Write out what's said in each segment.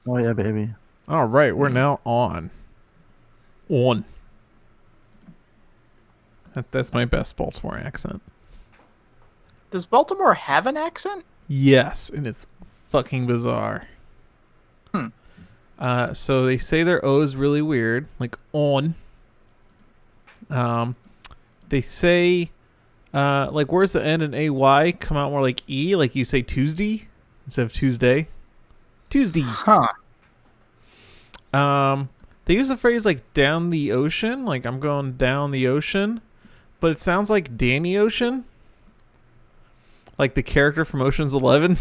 Oh yeah, baby. All right, we're now on. On. That's my best Baltimore accent. Does Baltimore have an accent? Yes, and it's fucking bizarre. Hmm. So they say their O is really weird, like on. Um, they say, like where's the N and AY come out more like E, like you say Tuesday instead of Tuesday. Tuesday. Huh. They use the phrase like down the ocean, like I'm going down the ocean, but it sounds like Danny Ocean, like the character from Ocean's 11.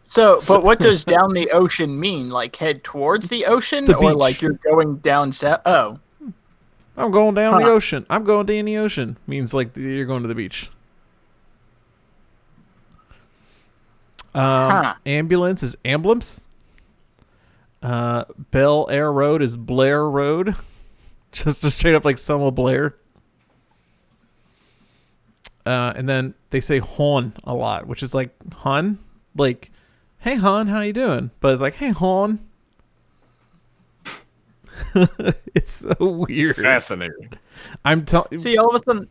So, but what does down the ocean mean? Like head towards the ocean, The or beach. like you're going down south? Oh, I'm going down the Huh. ocean. I'm going down the ocean. Means like you're going to the beach. Huh. Ambulance is ambulance. Bel Air Road is Blair Road. just straight up like Selma Blair. And then they say hon a lot, which is like hun, like, hey hon, how you doing? But it's like, hey hon. It's so weird. Fascinating. I'm telling. See, all of a sudden,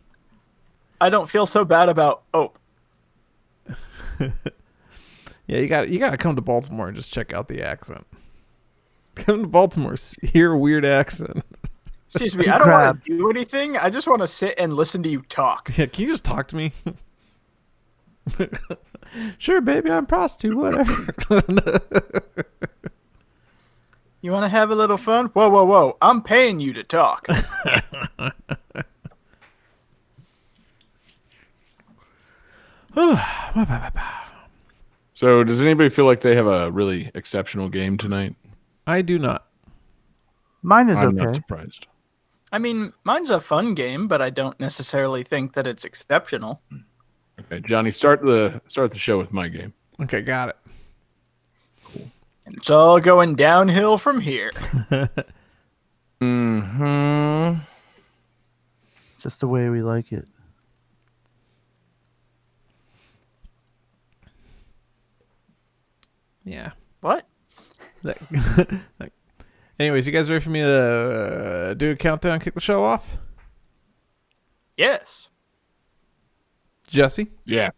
I don't feel so bad about. Oh, Yeah, you got to come to Baltimore and just check out the accent. Come to Baltimore, hear a weird accent. excuse me. I don't want to do anything. I just want to sit and listen to you talk. Yeah, can you just talk to me? Sure, baby, I'm a prostitute, whatever. You want to have a little fun? Whoa, whoa, whoa! I'm paying you to talk. So, does anybody feel like they have a really exceptional game tonight? I do not. Mine is I'm not okay. surprised. I mean, mine's a fun game, but I don't necessarily think that it's exceptional. Okay, Johnny, start the show with my game. Okay, got it. And it's all going downhill from here. Hmm. Just the way we like it. Yeah. What? That- Anyways, you guys ready for me to do a countdown, kick the show off? Yes. Jesse? Yeah.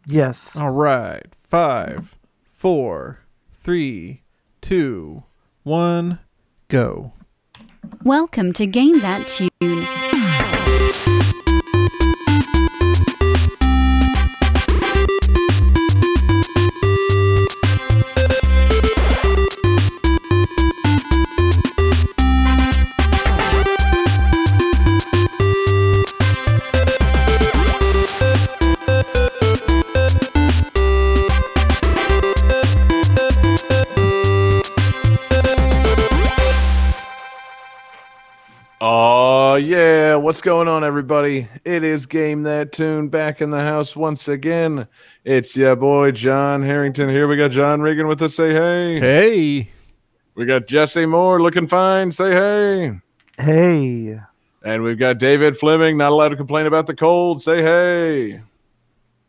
Yes. All right. 5, 4, 3, 2, 1, go. Welcome to Gain That Tune. Oh, yeah. What's going on, everybody? It is Game That Tune back in the house once again. It's your boy, John Harrington here. We got John Regan with us. Say hey. Hey. We got Jesse Moore looking fine. Say hey. Hey. And we've got David Fleming, not allowed to complain about the cold. Say hey.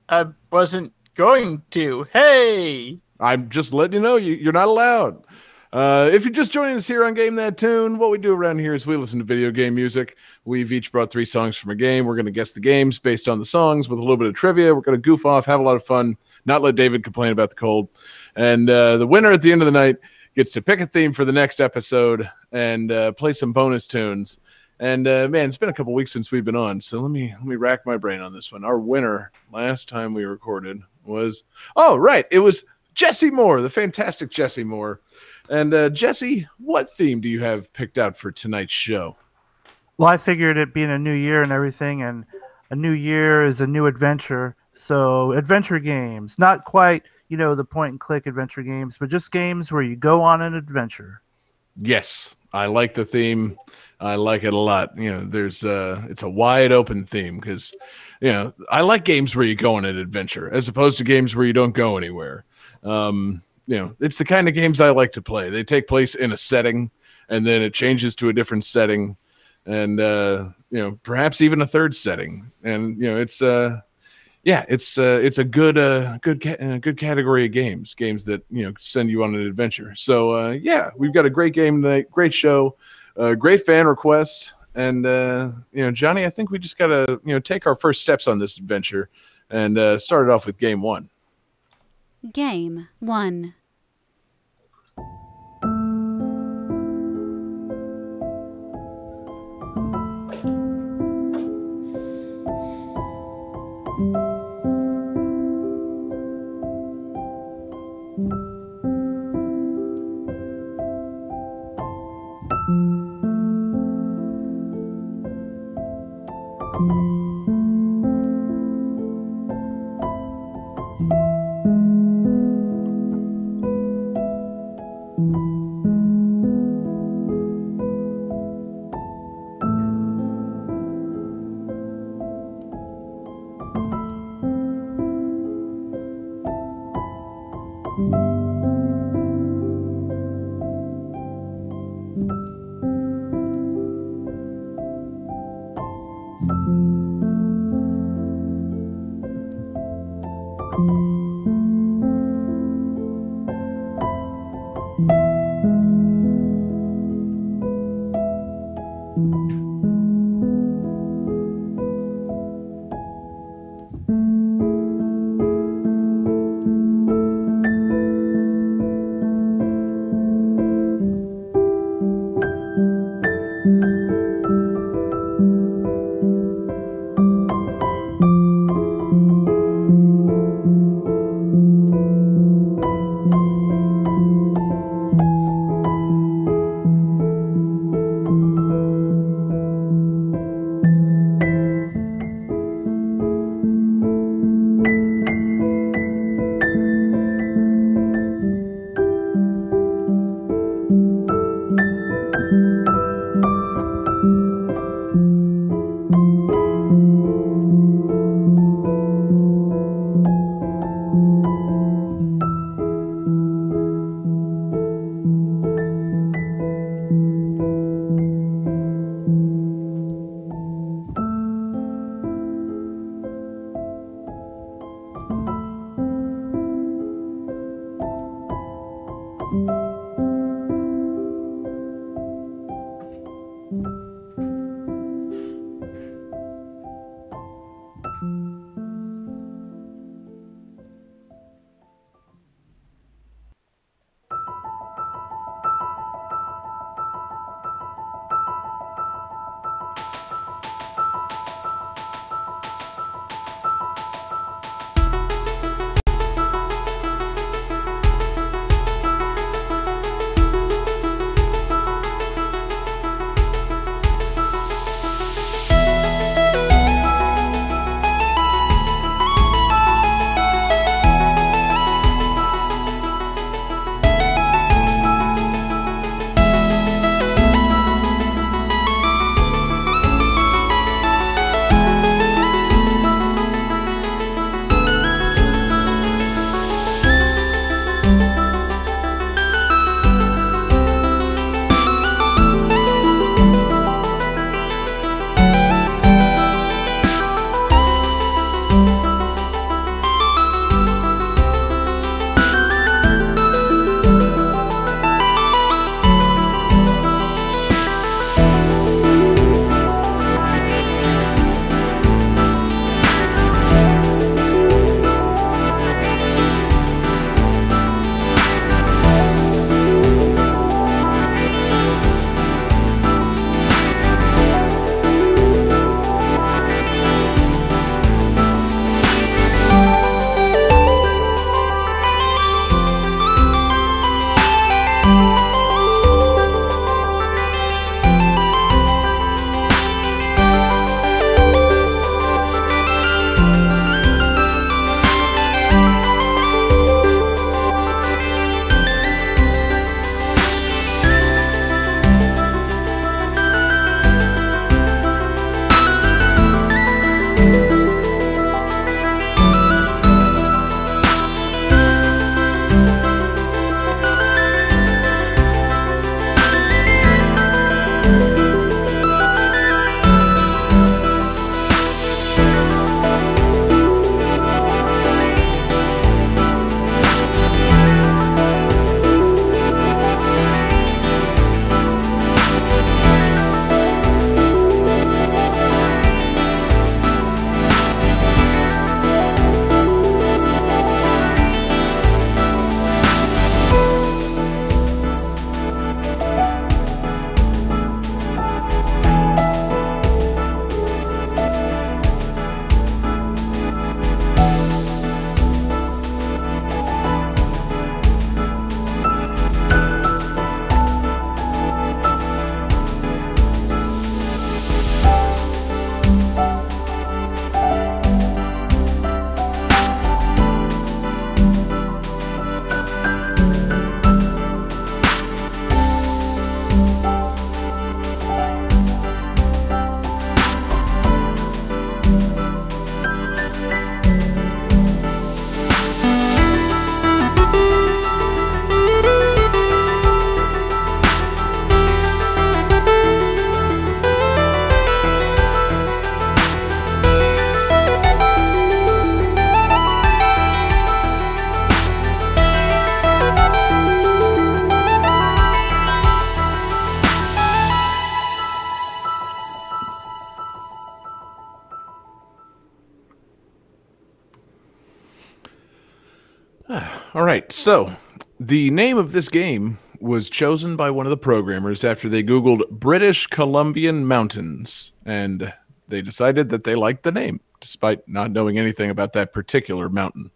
I wasn't going to. Hey! I'm just letting you know you're not allowed. If you're just joining us here on Game That Tune, what we do around here is we listen to video game music. We've each brought 3 songs from a game. We're going to guess the games based on the songs with a little bit of trivia. We're going to goof off, have a lot of fun, not let David complain about the cold. And the winner at the end of the night gets to pick a theme for the next episode and play some bonus tunes. And man, it's been a couple weeks since we've been on, so let me rack my brain on this one. Our winner last time we recorded was it was Jesse Moore, the fantastic Jesse Moore. And Jesse, what theme do you have picked out for tonight's show? Well, I figured it being a new year and everything, and a new year is a new adventure. So adventure games, not quite, the point and click adventure games, but just games where you go on an adventure. Yes, I like the theme. I like it a lot. There's it's a wide open theme because, I like games where you go on an adventure as opposed to games where you don't go anywhere. It's the kind of games I like to play. They take place in a setting and then it changes to a different setting and, perhaps even a third setting. And, it's yeah, it's a good category of games that send you on an adventure. So yeah, we've got a great game tonight, great show, great fan request, and Johnny, I think we just gotta take our first steps on this adventure, and start it off with game one. Game 1. All right, so the name of this game was chosen by one of the programmers after they Googled British Columbian Mountains, and they decided that they liked the name, despite not knowing anything about that particular mountain.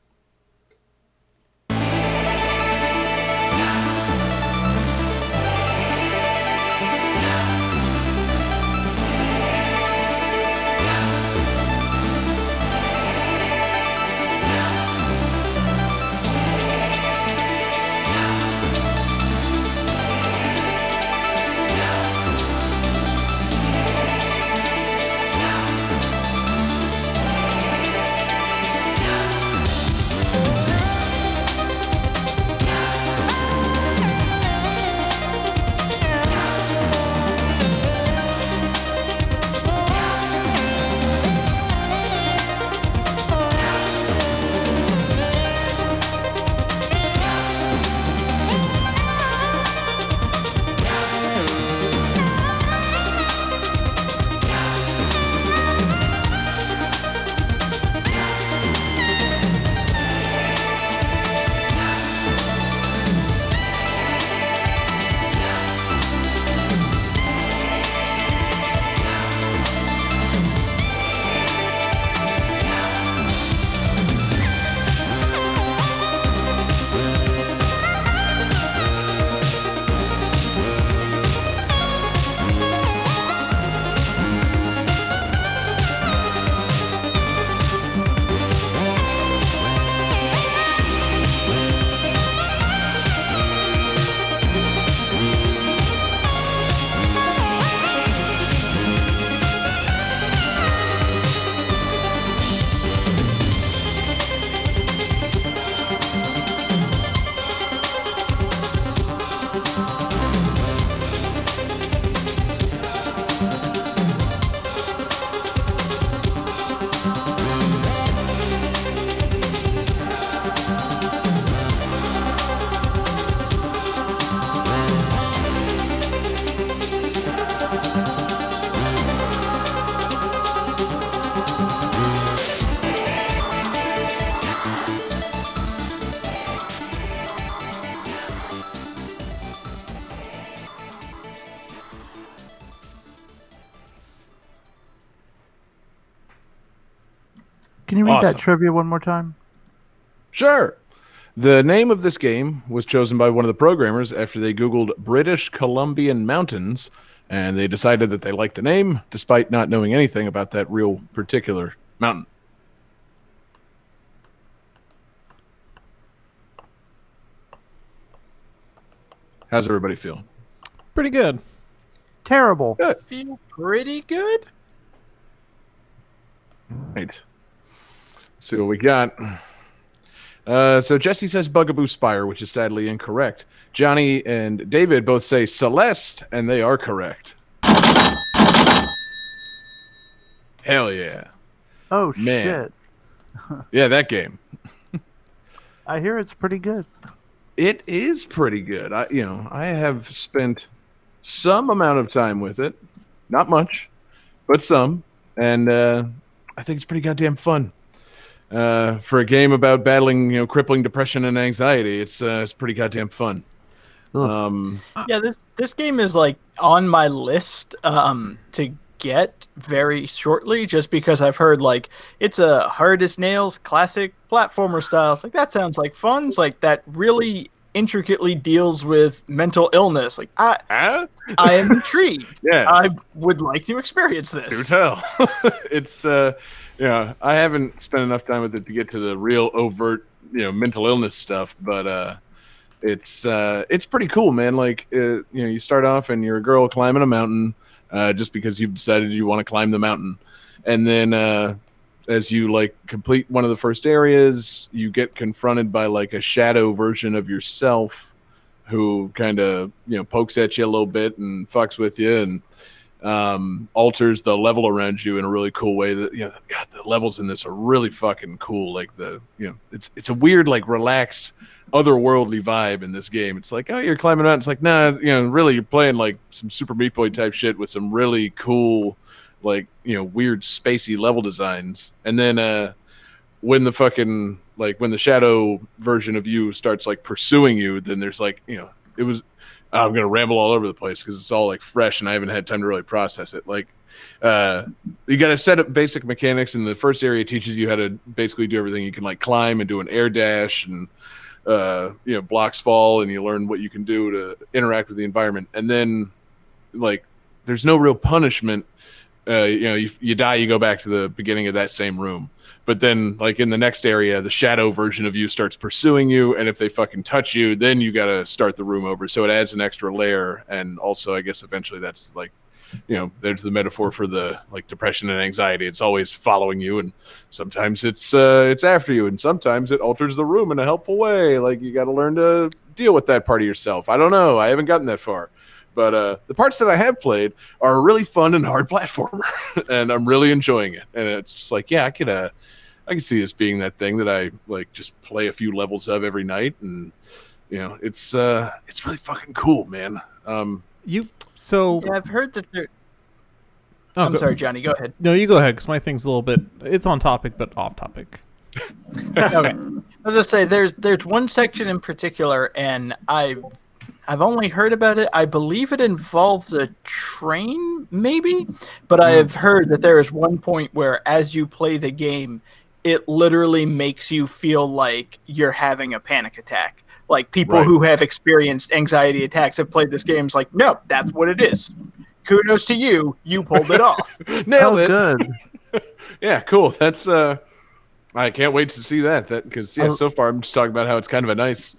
Can you read Awesome. that trivia one more time? Sure. The name of this game was chosen by one of the programmers after they Googled British Columbian Mountains, and they decided that they liked the name, despite not knowing anything about that real particular mountain. How's everybody feel? Pretty good. Terrible. Feel pretty good. Right. See what we got. So Jesse says Bugaboo Spire, which is sadly incorrect. Johnny and David both say Celeste, and they are correct. Hell yeah. Oh, Man. shit. Yeah, that game. I hear it's pretty good. It is pretty good. I have spent some amount of time with it. Not much, but some. And I think it's pretty goddamn fun. For a game about battling, crippling depression and anxiety, it's pretty goddamn fun. Yeah, this game is like on my list to get very shortly, just because I've heard like it's a hard as nails classic platformer style. It's like that sounds like fun. It's like that really intricately deals with mental illness. Like I am intrigued. Yes. I would like to experience this. Do tell. It's I haven't spent enough time with it to get to the real overt mental illness stuff, but it's pretty cool, man. Like you start off and you're a girl climbing a mountain just because you've decided you want to climb the mountain, and then as you complete one of the first areas, you get confronted by a shadow version of yourself who kind of pokes at you a little bit and fucks with you and alters the level around you in a really cool way. That God, the levels in this are really fucking cool. It's a weird relaxed otherworldly vibe in this game. It's like, oh, you're climbing out. It's like, nah, really you're playing some Super Meat Boy type shit with some really cool weird spacey level designs. And then when the fucking when the shadow version of you starts like pursuing you, then there's like it was. I'm gonna ramble all over the place because it's all like fresh and I haven't had time to really process it. Like, you got to set up basic mechanics, and the first area teaches you how to basically do everything. You can like climb and do an air dash, and blocks fall, and you learn what you can do to interact with the environment. And then like there's no real punishment. You die, you go back to the beginning of that same room. But then, like, in the next area, the shadow version of you starts pursuing you, and if they fucking touch you, then you got to start the room over. So it adds an extra layer, and also, I guess, eventually that's, like, there's the metaphor for the, like, depression and anxiety. It's always following you, and sometimes it's after you, and sometimes it alters the room in a helpful way. Like, you got to learn to deal with that part of yourself. I don't know. I haven't gotten that far. But the parts that I have played are a really fun and hard platformer, and I'm really enjoying it. And it's just like, yeah, I could see this being that thing that I like just play a few levels of every night, and it's really fucking cool, man. Yeah, I've heard that there. Oh, I'm sorry, Johnny. Go ahead. No, you go ahead because my thing's a little bit. It's on topic, but off topic. Okay. I was gonna say there's one section in particular, and I've only heard about it. I believe it involves a train, maybe, but I have heard that there is one point where, as you play the game, it literally makes you feel like you're having a panic attack. Like people who have experienced anxiety attacks have played this game. It's like, no, that's what it is. Kudos to you. You pulled it off. Nailed it. Good. Yeah, cool. That's I can't wait to see that. Because so far I'm just talking about how it's kind of a nice,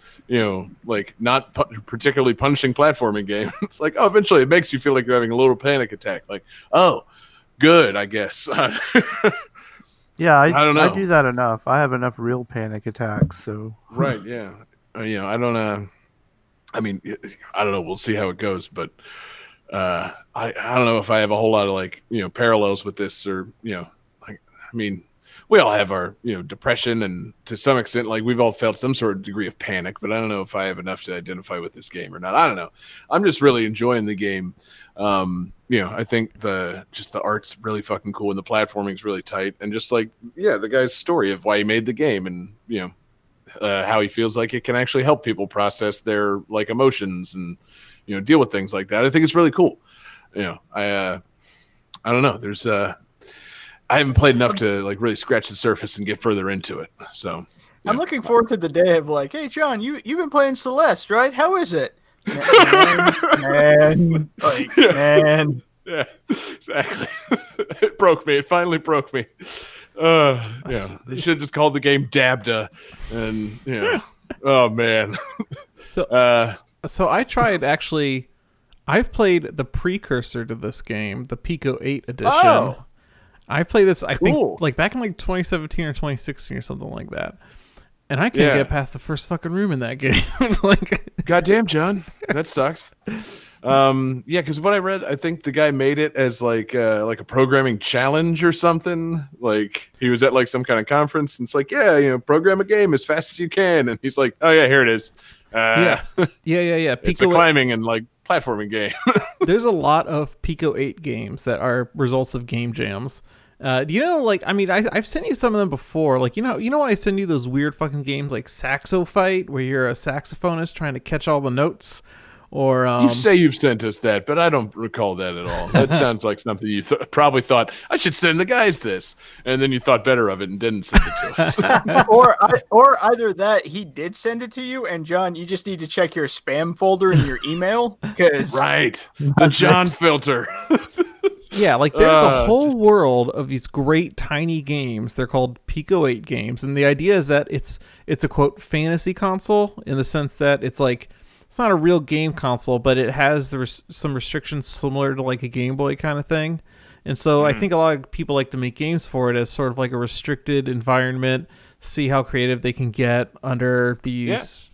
like not particularly punishing platforming game. It's like, oh, eventually it makes you feel like you're having a little panic attack. Like, oh, good, I guess. Yeah, I don't know. I do that enough. I have enough real panic attacks. So right, yeah. I don't. I mean, I don't know. We'll see how it goes, but I don't know if I have a whole lot of like parallels with this, or I mean, we all have our depression, and to some extent, like we've all felt some sort of degree of panic. But I don't know if I have enough to identify with this game or not. I don't know. I'm just really enjoying the game. I think the art's really fucking cool, and the platforming's really tight, and just like the guy's story of why he made the game, and how he feels like it can actually help people process their like emotions and deal with things like that. I think it's really cool. I don't know. There's I haven't played enough to like really scratch the surface and get further into it. So I'm looking forward to the day of like, hey John, you've been playing Celeste, right? How is it? Man. Yeah, exactly. It broke me. It finally broke me. They should have just called the game Dabda, and oh man. So I tried actually. I've played the precursor to this game, the Pico 8 edition. Oh. I played this, I Cool. think, like back in like 2017 or 2016 or something like that. And I couldn't get past the first fucking room in that game. It's like, goddamn, John, that sucks. Because what I read, I think the guy made it as like a programming challenge or something. Like he was at like some kind of conference, and it's like, program a game as fast as you can, and he's like, oh yeah, here it is. yeah. Pico it's a climbing and like platforming game. There's a lot of Pico 8 games that are results of game jams. Do you know, like, I mean, I've sent you some of them before. Like, you know when I send you those weird fucking games like Saxo Fight, where you're a saxophonist trying to catch all the notes? Or you say you've sent us that, but I don't recall that at all. That sounds like something you probably thought, I should send the guys this. And then you thought better of it and didn't send it to us. or either that, he did send it to you, and John, you just need to check your spam folder in your email. Right. The John filter. Yeah, like there's a whole world of these great tiny games. They're called Pico 8 games. And the idea is that it's a, quote, fantasy console in the sense that it's like, it's not a real game console, but it has some restrictions similar to like a Game Boy kind of thing. And so I think a lot of people like to make games for it as sort of like a restricted environment, see how creative they can get under these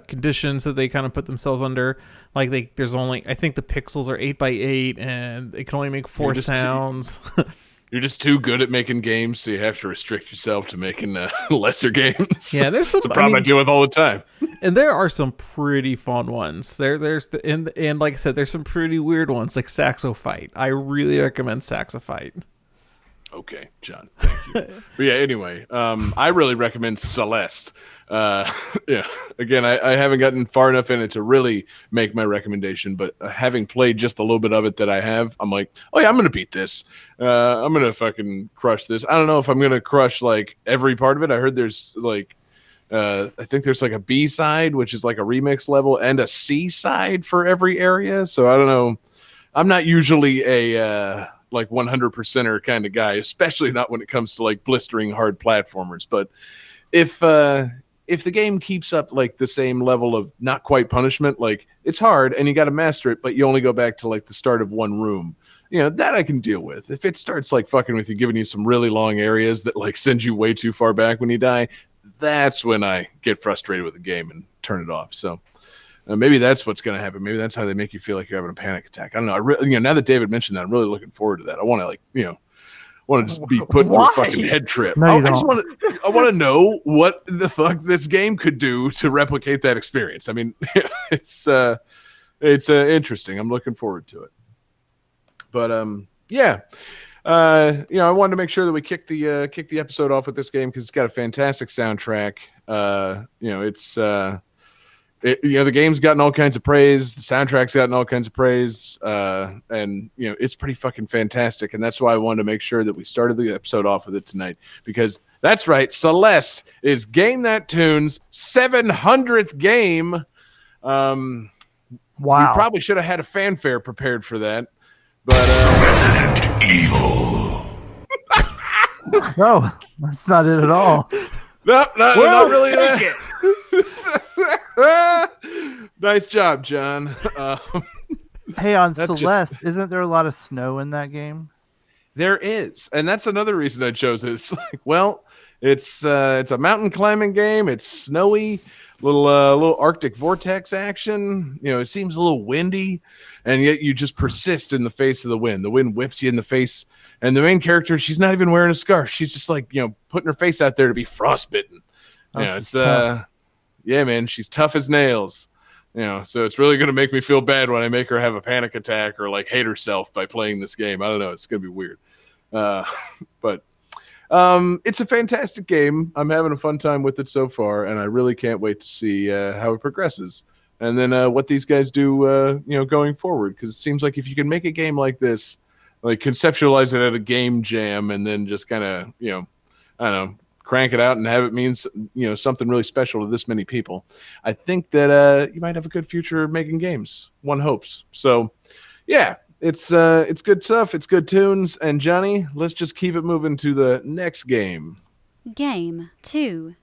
conditions that they kind of put themselves under. Like there's only, I think the pixels are 8x8 and it can only make 4 sounds. You're just too good at making games, so you have to restrict yourself to making lesser games. Yeah, there's some. It's a problem I deal with all the time. And there are some pretty fun ones. And like I said, there's some pretty weird ones like Saxo Fight. I really recommend Saxo Fight. Okay, John. Thank you. But yeah, anyway, I really recommend Celeste. Yeah, again, I haven't gotten far enough in it to really make my recommendation, but having played just a little bit of it that I have, I'm like, oh yeah, I'm gonna beat this. I'm gonna fucking crush this. I don't know if I'm gonna crush like every part of it. I heard there's like, I think there's like a B side, which is like a remix level, and a C side for every area. So I don't know. I'm not usually a like 100%er kind of guy, especially not when it comes to like blistering hard platformers. But if the game keeps up like the same level of not quite punishment, like it's hard and you got to master it, but you only go back to like the start of one room, you know, that I can deal with. If it starts like fucking with you, giving you some really long areas that like send you way too far back when you die, that's when I get frustrated with the game and turn it off. So maybe that's what's going to happen. Maybe that's how they make you feel like you're having a panic attack. I don't know. Now that David mentioned that, I'm really looking forward to that. I want to just be put through a fucking head trip. No, I want to know what the fuck this game could do to replicate that experience. I mean, it's interesting. I'm looking forward to it. But yeah. I wanted to make sure that we kick the episode off with this game because it's got a fantastic soundtrack. The game's gotten all kinds of praise. The soundtrack's gotten all kinds of praise. And it's pretty fucking fantastic. And that's why I wanted to make sure that we started the episode off with it tonight. Because that's right, Celeste is Game That Tune's 700th game. Wow. We probably should have had a fanfare prepared for that. But Resident Evil. No, that's not it at all. No, not really take that. Nice job, John. Hey, on That's Celeste, isn't there a lot of snow in that game? There is, and that's another reason I chose it. It's like, well, it's a mountain climbing game. It's snowy, little Arctic vortex action. It seems a little windy, and yet you just persist in the face of the wind. The wind whips you in the face, and the main character, she's not even wearing a scarf. She's just like putting her face out there to be frostbitten. It's tough. Yeah, man, she's tough as nails. So it's really going to make me feel bad when I make her have a panic attack or like hate herself by playing this game. I don't know. It's going to be weird. But it's a fantastic game. I'm having a fun time with it so far, and I really can't wait to see how it progresses. And then what these guys do, going forward. Because it seems like if you can make a game like this, like conceptualize it at a game jam, and then just kind of, I don't know, crank it out and have it mean, something really special to this many people, I think that you might have a good future making games. One hopes. So, yeah, it's good stuff. It's good tunes. And Johnny, let's just keep it moving to the next game. Game 2.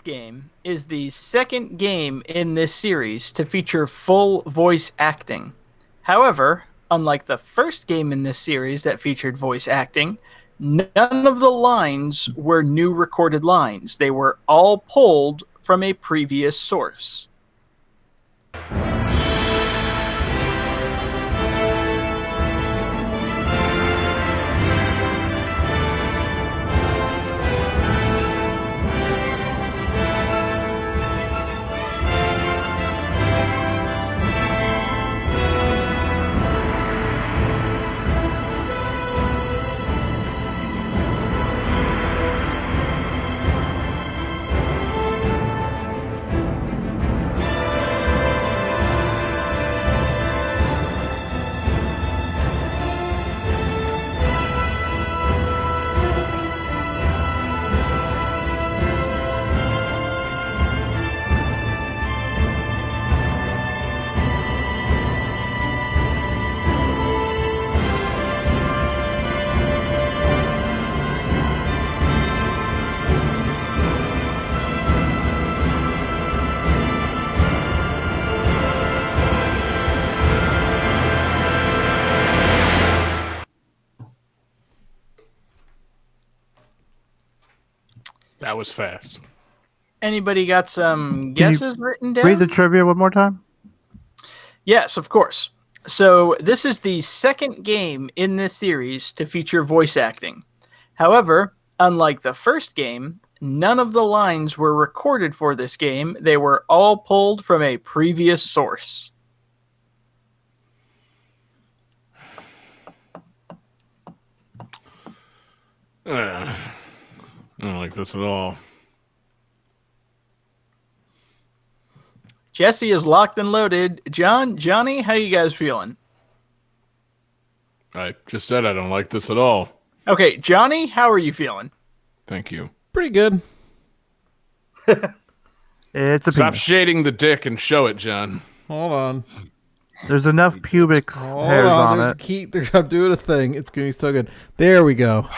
game is the second game in this series to feature full voice acting. However, unlike the first game in this series that featured voice acting, none of the lines were new recorded lines. They were all pulled from a previous source. That was fast. Anybody got some guesses written down? Read the trivia one more time. Yes, of course. So this is the second game in this series to feature voice acting. However, unlike the first game, none of the lines were recorded for this game. They were all pulled from a previous source. I don't like this at all. Jesse is locked and loaded. Johnny, how you guys feeling? I just said I don't like this at all. Okay, Johnny, how are you feeling? Thank you. Pretty good. It's a Stop penis. shading the dick and show it, John. Hold on. There's enough pubic Hold hairs on. on it. I'm doing a thing. It's going to be so good. There we go.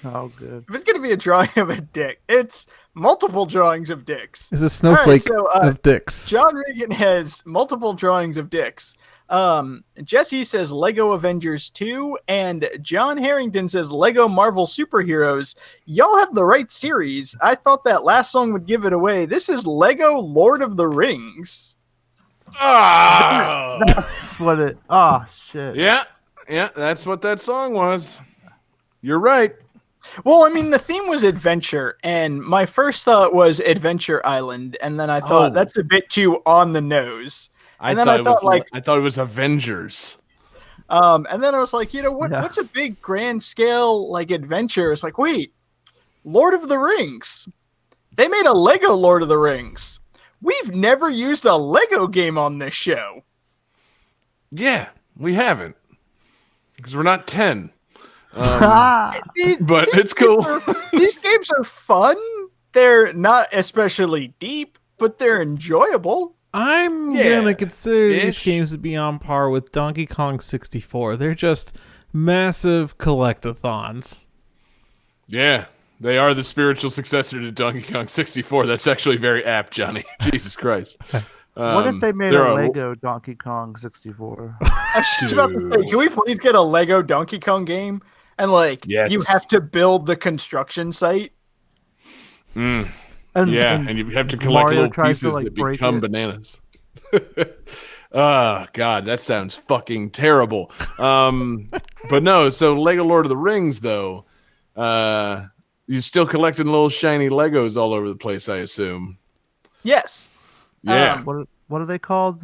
Oh, good. If it's going to be a drawing of a dick, it's multiple drawings of dicks. It's a snowflake All right, so, of dicks. John Regan has multiple drawings of dicks. Jesse says Lego Avengers 2, and John Harrington says Lego Marvel Superheroes. Y'all have the right series. I thought that last song would give it away. This is Lego Lord of the Rings. Ah! That's what it. Oh shit. Yeah, that's what that song was. You're right. Well, I mean, the theme was adventure, and my first thought was Adventure Island, and then I thought that's a bit too on the nose. I And then thought I thought, it was Avengers. And then I was like, what's a big grand scale like adventure? It's like, wait, Lord of the Rings. They made a Lego Lord of the Rings. We've never used a Lego game on this show. Yeah, we haven't because we're not 10. Ah, But it's cool. These games are fun. They're not especially deep, but they're enjoyable. I'm Yeah, gonna consider these ish. games to be on par with Donkey Kong 64. They're just massive collectathons. Yeah, they are the spiritual successor to Donkey Kong 64. That's actually very apt, Johnny. Jesus Christ. what if they made there a are- Lego Donkey Kong 64? I was just about to say, can we please get a Lego Donkey Kong game? And Yes. you have to build the construction site. Mm, And, yeah, and and you have to collect Mario little tries to, pieces like, that break become it. bananas. God, that sounds fucking terrible. But no, so Lego Lord of the Rings, though, you're still collecting little shiny Legos all over the place, I assume. Yes. Yeah, what are they called?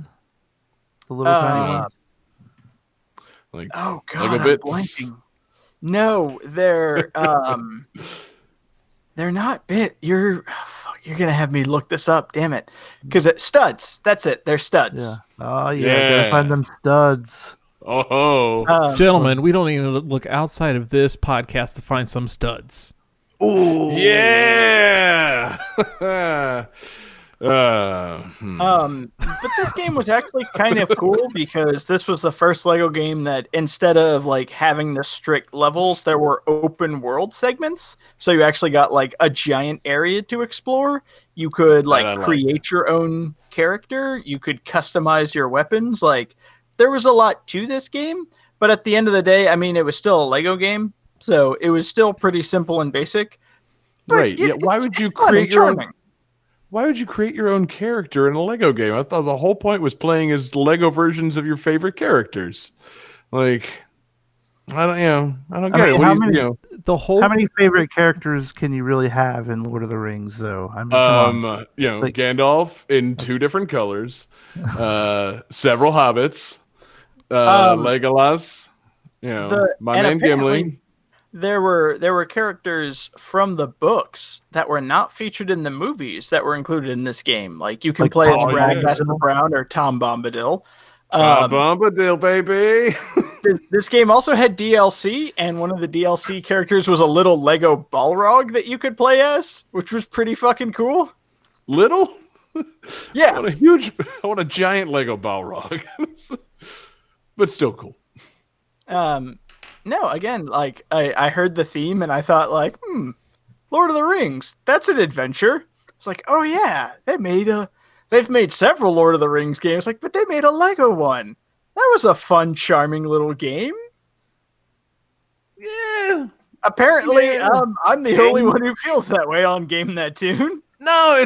The little tiny Uh, ones. like Oh God, Lego I'm bits. blanking. No, they're they're not bit. You're gonna have me look this up. Damn it, because studs. That's it. They're studs. Yeah. Oh yeah, Yeah. gotta find them studs. Oh, Gentlemen, we don't even look outside of this podcast to find some studs. Ooh. yeah. But this game was actually kind of cool because this was the first Lego game that instead of like having the strict levels, there were open world segments. So you actually got like a giant area to explore. You could like create your own character. You could customize your weapons. Like there was a lot to this game, but at the end of the day, I mean, it was still a Lego game. So it was still pretty simple and basic. Right. Yeah. Why would you create your own? Why would you create your own character in a Lego game? I thought the whole point was playing as Lego versions of your favorite characters. Like, I don't get it. How many favorite characters can you really have in Lord of the Rings, though? I mean, like, Gandalf in 2 different colors, several hobbits, Legolas, my man Gimli. There were characters from the books that were not featured in the movies that were included in this game. Like you can play as Ragnar Brown or Tom Bombadil. Tom Bombadil, baby. This game also had DLC, and one of the DLC characters was a little Lego Balrog that you could play as, which was pretty fucking cool. Little? Yeah. I want a giant Lego Balrog. But still cool. No, again, like I heard the theme and I thought like, Lord of the Rings, that's an adventure. It's like, oh yeah, they've made several Lord of the Rings games, like, but they made a Lego one. That was a fun, charming little game. Yeah. Apparently, I'm the only one who feels that way on Game That Tune. No,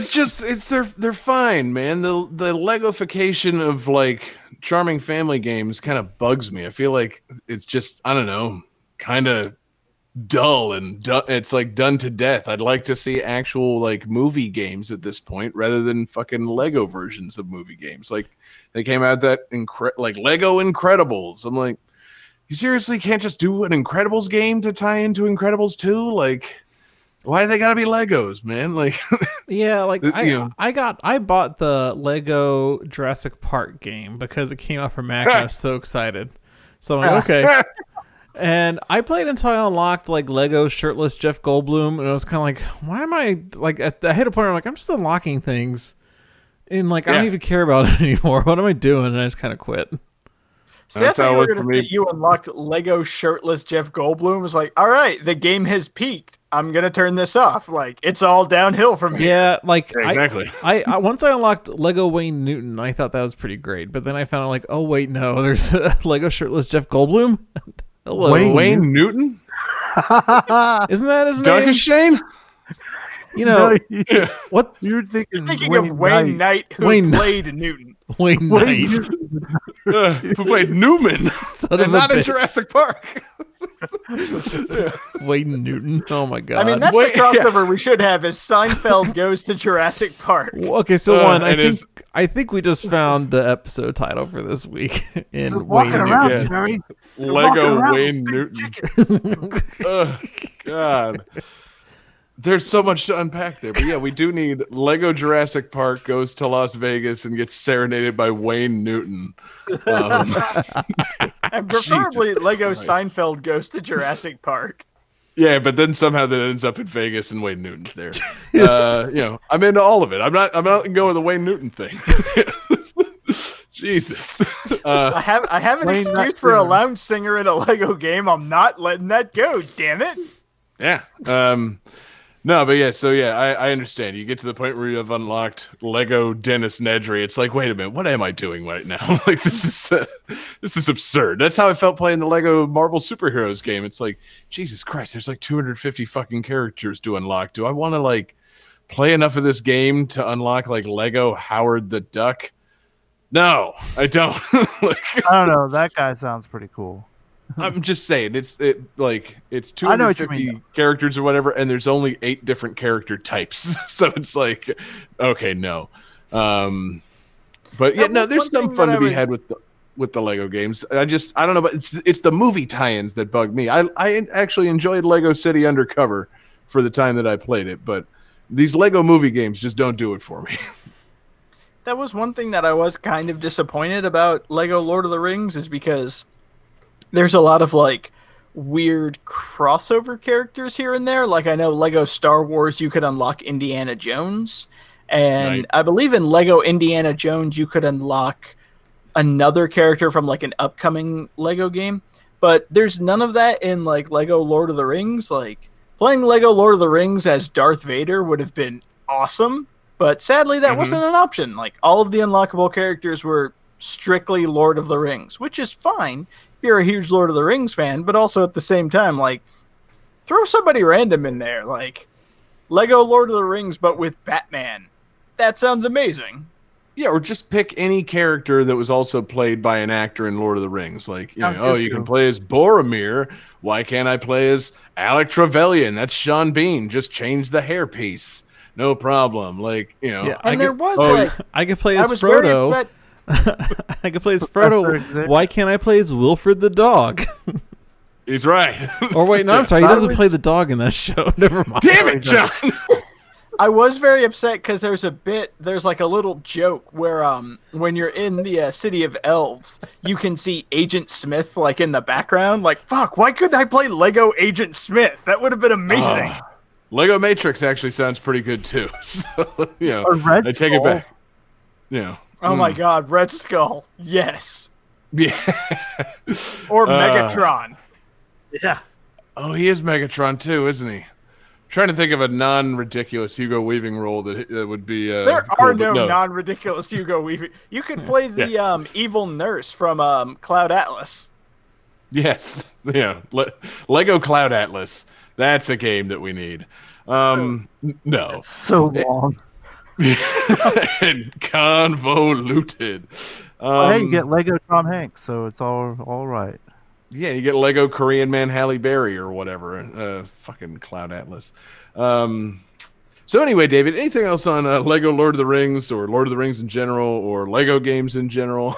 they're fine, man. The Legofication of like charming family games kind of bugs me. I feel like it's just, I don't know, kind of dull and it's like done to death. I'd like to see actual like movie games at this point rather than fucking Lego versions of movie games. Like they came out that like Lego Incredibles. I'm like, you seriously can't just do an Incredibles game to tie into Incredibles 2? Like, why they gotta be Legos, man? Like, yeah, like I bought the Lego Jurassic Park game because it came out for Mac. I was so excited. So I'm like, okay. And I played until I unlocked like Lego shirtless Jeff Goldblum, and I was kind of like, why am I like? I hit a point where I'm like, I'm just unlocking things, and like I don't even care about it anymore. What am I doing? And I just kind of quit. So that's how it was for me. You unlocked Lego shirtless Jeff Goldblum. Was like, all right, the game has peaked. I'm gonna turn this off. Like it's all downhill from here. Yeah, like exactly. I once I unlocked Lego Wayne Newton, I thought that was pretty great. But then I found out like, oh wait, no, there's a Lego shirtless Jeff Goldblum. Hello, Wayne Newton. Isn't that his name? Doug Shane. You know what you're thinking? Thinking of Wayne Knight, who played Newton. Wayne Knight. Who played Newman, and not in Jurassic Park. Wayne Newton. Oh my god. I mean, that's the crossover we should have. Is Seinfeld goes to Jurassic Park? Okay, so I think we just found the episode title for this week in Wayne Newton. Lego Wayne Newton. Oh god. There's so much to unpack there, but yeah, we do need Lego Jurassic Park goes to Las Vegas and gets serenaded by Wayne Newton. And preferably Lego Seinfeld goes to Jurassic Park. Yeah, but then somehow that ends up in Vegas and Wayne Newton's there. I'm into all of it. I'm not gonna go with the Wayne Newton thing. Jesus. I have an excuse for a lounge singer in a Lego game. I'm not letting that go. Damn it. Yeah. No, but yeah, so yeah, I understand. You get to the point where you have unlocked Lego Dennis Nedry. It's like, wait a minute, what am I doing right now? Like this is absurd. That's how I felt playing the Lego Marvel Superheroes game. It's like, Jesus Christ, there's like 250 fucking characters to unlock. Do I want to like play enough of this game to unlock like Lego Howard the Duck? No, I don't. Like, I don't know. That guy sounds pretty cool. I'm just saying, it's 250 characters or whatever, and there's only 8 different character types. So it's like, okay, no. But yeah, no, there's some fun to be had with the Lego games. I don't know, but it's the movie tie-ins that bug me. I actually enjoyed Lego City Undercover for the time that I played it, but these Lego movie games just don't do it for me. That was one thing that I was kind of disappointed about Lego Lord of the Rings, is because there's a lot of like weird crossover characters here and there. Like I know Lego Star Wars, you could unlock Indiana Jones. And Nice. I believe in Lego Indiana Jones, you could unlock another character from like an upcoming Lego game. But there's none of that in like Lego Lord of the Rings. Like playing Lego Lord of the Rings as Darth Vader would have been awesome. But sadly, that wasn't an option. Like all of the unlockable characters were strictly Lord of the Rings, which is fine if you're a huge Lord of the Rings fan. But also at the same time, like throw somebody random in there, like Lego Lord of the Rings, but with Batman. That sounds amazing. Yeah, or just pick any character that was also played by an actor in Lord of the Rings. Like, you know, Sounds oh, good you can too. play as Boromir. Why can't I play as Alec Trevelyan? That's Sean Bean. Just change the hairpiece. No problem. Like, you know. Yeah, And there was oh, like I could play I as was very Frodo. upset. I could play as Professor Frodo. Xavier. Why can't I play as Wilfred the dog? He's right. Or wait, no, I'm sorry. He I doesn't was- play the dog in that show. Never mind. Damn it, John. I was very upset because there's like a little joke where when you're in the city of elves, you can see Agent Smith like in the background. Like, fuck, why couldn't I play Lego Agent Smith? That would have been amazing. Lego Matrix actually sounds pretty good too. So, you know, Or Red I take it Skull. back. Yeah. Oh my god, Red Skull. Yes. Yeah. Or Megatron. Yeah. Oh, he is Megatron too, isn't he? Trying to think of a non-ridiculous Hugo Weaving role that would be. There cool, are but no non-ridiculous Hugo Weaving. You could play the evil nurse from Cloud Atlas. Yes, yeah. Lego Cloud Atlas. That's a game that we need. No, So long. and convoluted. Well, hey, you get Lego Tom Hanks, so it's all right. Yeah, you get Lego Korean man Halle Berry or whatever. Fucking Cloud Atlas. So anyway, David, anything else on Lego Lord of the Rings or Lord of the Rings in general or Lego games in general?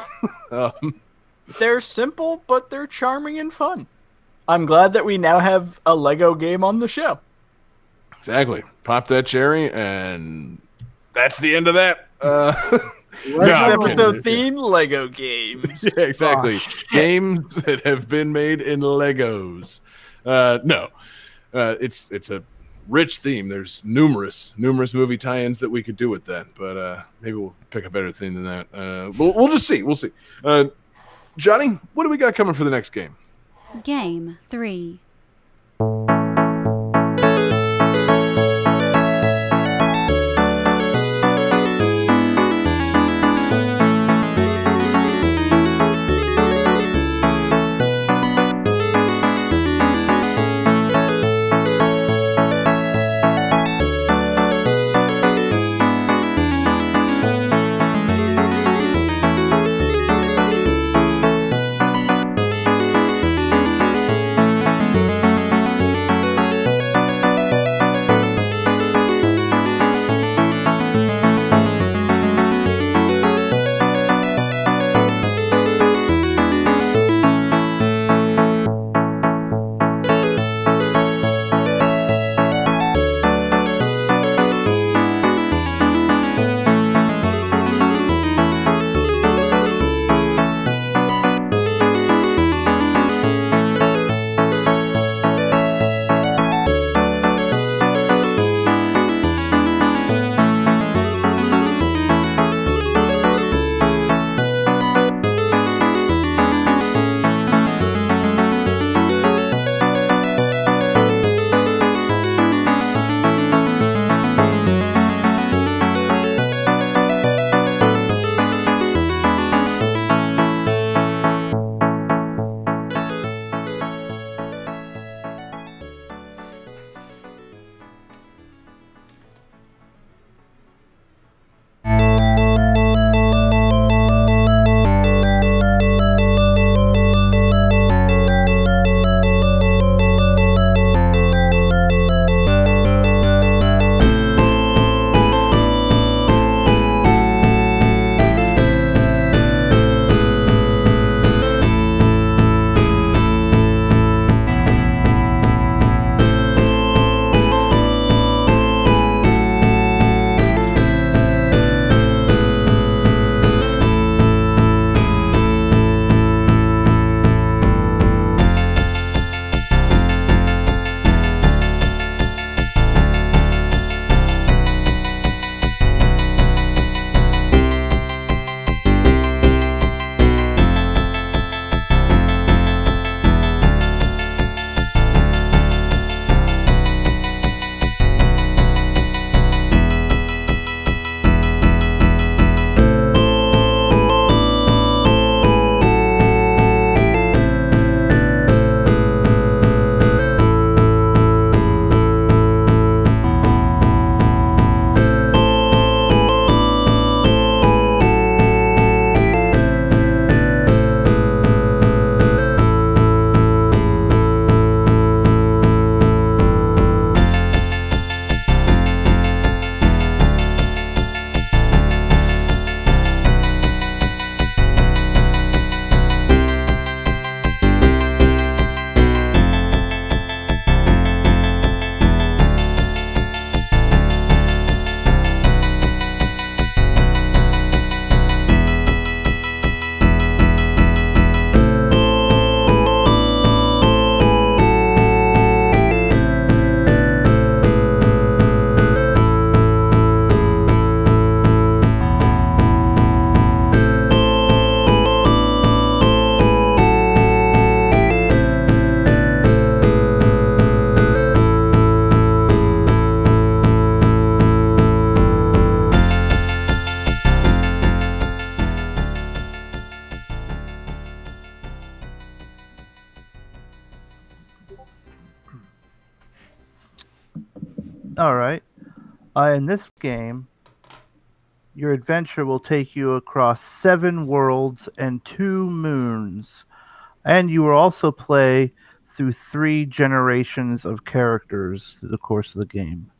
They're simple, but they're charming and fun. I'm glad that we now have a Lego game on the show. Exactly. Pop that cherry, and that's the end of that. Next No, I'm episode kidding. theme, Lego games. Yeah, exactly. Oh, shit. Games that have been made in Legos. No, it's a rich theme. There's numerous movie tie-ins that we could do with that, but maybe we'll pick a better theme than that. We'll just see. We'll see. Johnny, what do we got coming for the next game? Game 3. All right. In this game, your adventure will take you across 7 worlds and 2 moons. And you will also play through 3 generations of characters through the course of the game.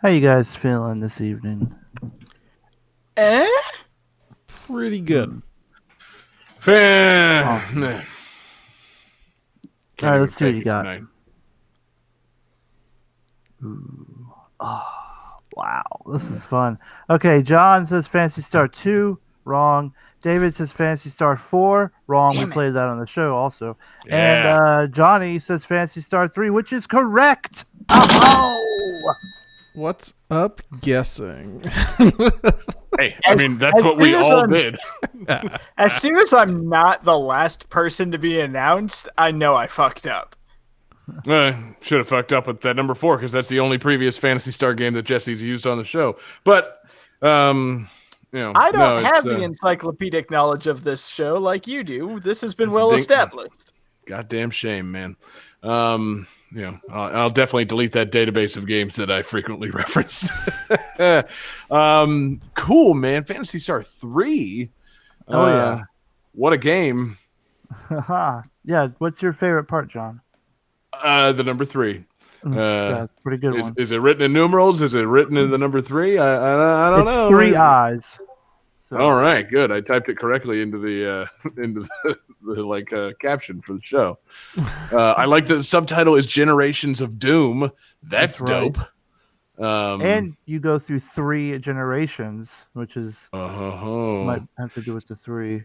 How you guys feeling this evening? Pretty good. Fan. All right, let's see what you got. Tonight. Ooh. Oh, wow, this is fun. Okay, John says Phantasy Star 2. Wrong. David says Phantasy Star 4. Wrong. We played that on the show also. Yeah. And Johnny says Phantasy Star 3, which is correct. Oh! What's up guessing? Hey, I mean, that's what we all did. As soon as I'm not the last person to be announced, I know I fucked up. Should have fucked up with that number 4 because that's the only previous Phantasy Star game that Jesse's used on the show. But, you know, I don't have the encyclopedic knowledge of this show like you do. This has been well established. Goddamn shame, man. You know, I'll definitely delete that database of games that I frequently reference. Cool, man. Phantasy Star 3. Oh, yeah. What a game. Yeah. What's your favorite part, John? The number 3. Yeah, it's a pretty good one. Is it written in numerals? Is it written in the number 3? I don't know. 3 eyes. So. All right, good. I typed it correctly into the caption for the show. I like that the subtitle is Generations of Doom. That's dope. Right. And you go through 3 generations, which is might have to do with the 3.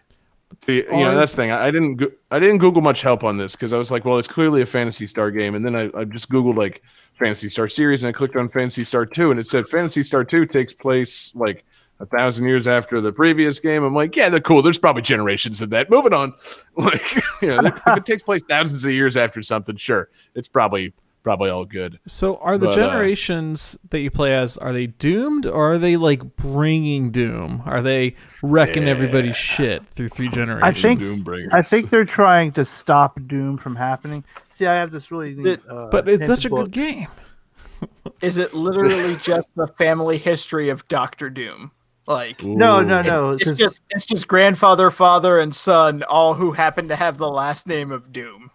See, you know, that's the thing. I didn't Google much help on this because I was like, well, it's clearly a Phantasy Star game, and then I just Googled like Phantasy Star series, and I clicked on Phantasy Star 2, and it said Phantasy Star 2 takes place like 1,000 years after the previous game. I'm like, yeah, they're cool. There's probably generations of that. Moving on. Like, you know, if it takes place thousands of years after something, sure, it's probably all good. So, are the generations that you play as, are they doomed, or are they like bringing doom? Are they wrecking everybody's shit through 3 generations? I think they're trying to stop Doom from happening. See, I have this really neat, but it's such a good game. Is it literally just the family history of Doctor Doom? Like, no. It's just grandfather, father, and son, all who happen to have the last name of Doom.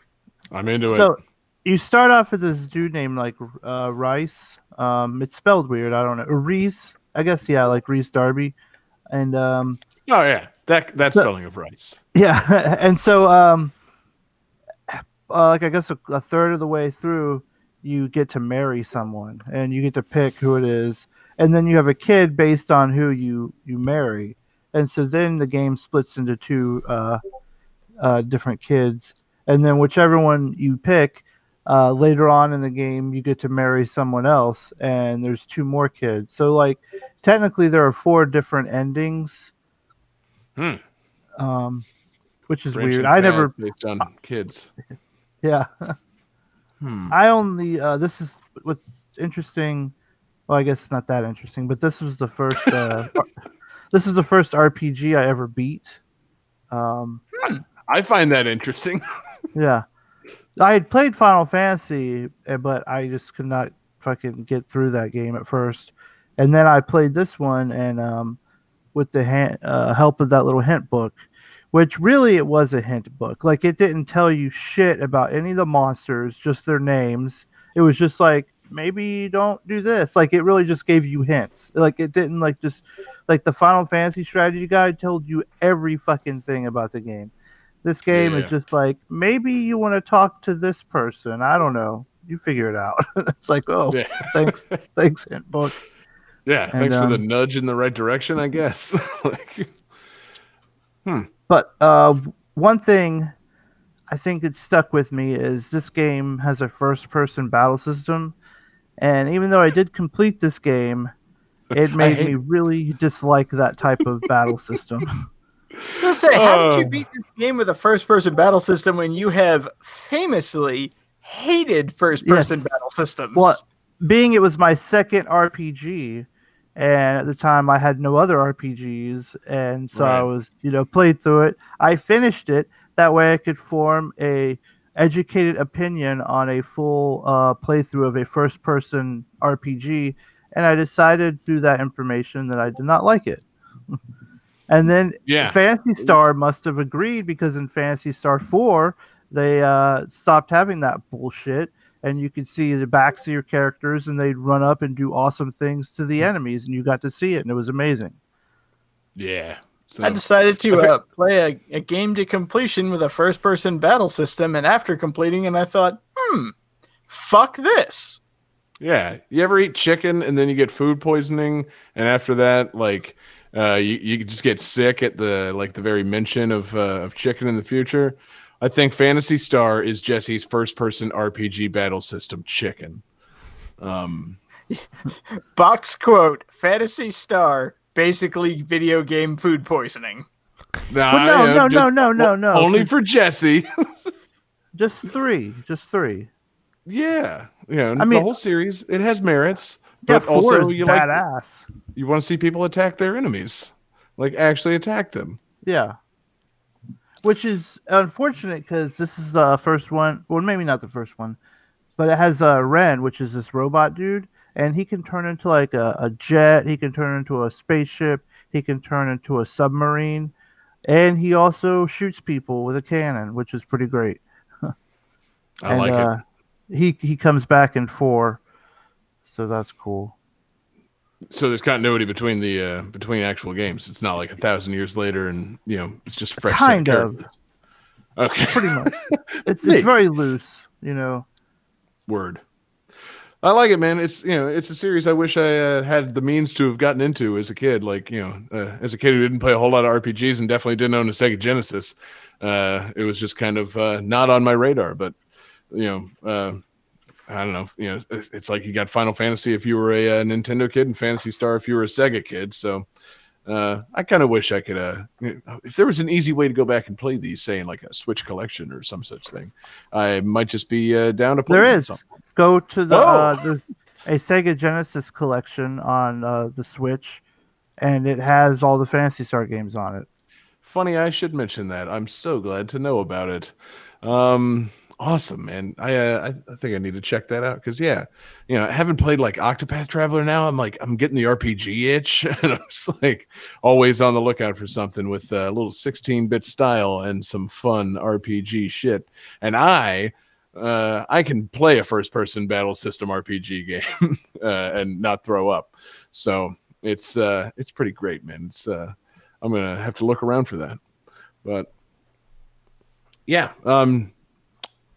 I'm into it. So you start off with this dude named like Rice. It's spelled weird. I don't know. Reese, I guess. Yeah, like Reese Darby, and oh yeah, that spelling of Rice. Yeah, and so like I guess a third of the way through, you get to marry someone, and you get to pick who it is, and then you have a kid based on who you marry, and so then the game splits into two different kids, and then whichever one you pick. Later on in the game, you get to marry someone else, and there's two more kids. So, like, technically, there are four different endings, Hmm. which is Branching weird. I never, paths based on kids. yeah. I only this is what's interesting. Well, I guess it's not that interesting, but this was the first this is the first RPG I ever beat. I find that interesting. Yeah. I had played Final Fantasy, but I just could not fucking get through that game at first. And then I played this one, and with the help of that little hint book, which really it was a hint book. Like, it didn't tell you shit about any of the monsters, just their names. It was just like, maybe don't do this. Like, it really just gave you hints. Like, it didn't like just like the Final Fantasy strategy guide told you every fucking thing about the game. This game is just like, maybe you want to talk to this person. I don't know. You figure it out. It's like, oh, Yeah. thanks, hint book. Yeah, thanks for the nudge in the right direction, I guess. But one thing I think that stuck with me is this game has a first-person battle system, and even though I did complete this game, it made me really dislike that type of battle system. Just say, how did you beat this game with a first-person battle system when you have famously hated first-person battle systems? Well, being it was my second RPG, and at the time I had no other RPGs, and so I was, played through it. I finished it. That way I could form a educated opinion on a full playthrough of a first-person RPG, and I decided through that information that I did not like it. And then Phantasy Star must have agreed, because in Phantasy Star 4, they stopped having that bullshit, and you could see the backs of your characters, and they'd run up and do awesome things to the enemies, and you got to see it, and it was amazing. Yeah. So, I decided to play a game to completion with a first-person battle system, and after completing it, I thought, fuck this. Yeah. You ever eat chicken, and then you get food poisoning, and after that, like... you just get sick at the very mention of chicken in the future. I think Phantasy Star is Jesse's first-person RPG battle system, chicken. Box quote: Phantasy Star, basically video game food poisoning. No. Only for Jesse. Just three. Yeah, I mean, the whole series, it has merits. But also, you badass. You want to see people attack their enemies, like actually attack them. Yeah, which is unfortunate because this is the first one. Well, maybe not the first one, but it has Ren, which is this robot dude, and he can turn into like a jet. He can turn into a spaceship. He can turn into a submarine, and he also shoots people with a cannon, which is pretty great. I like it. He comes back in 4. So that's cool. So there's continuity between the between actual games. It's not like 1,000 years later, and it's just fresh. Kind of. Okay. Pretty much. It's very loose, Word. I like it, man. It's it's a series I wish I had the means to have gotten into as a kid. Like as a kid who didn't play a whole lot of RPGs and definitely didn't own a Sega Genesis, it was just kind of not on my radar. But I don't know. It's like you got Final Fantasy if you were a Nintendo kid, and Phantasy Star if you were a Sega kid. So I kind of wish I could. If there was an easy way to go back and play these, say in like a Switch collection or some such thing, I might just be down to play. There is. Go to there's a Sega Genesis collection on the Switch, and it has all the Phantasy Star games on it. Funny, I should mention that. I'm so glad to know about it. Awesome, man. I think I need to check that out because I haven't played like Octopath Traveler now. I'm getting the RPG itch, and I'm just like always on the lookout for something with a little 16-bit style and some fun RPG shit. And I can play a first-person battle system RPG game and not throw up. So it's pretty great, man. It's I'm gonna have to look around for that, but yeah.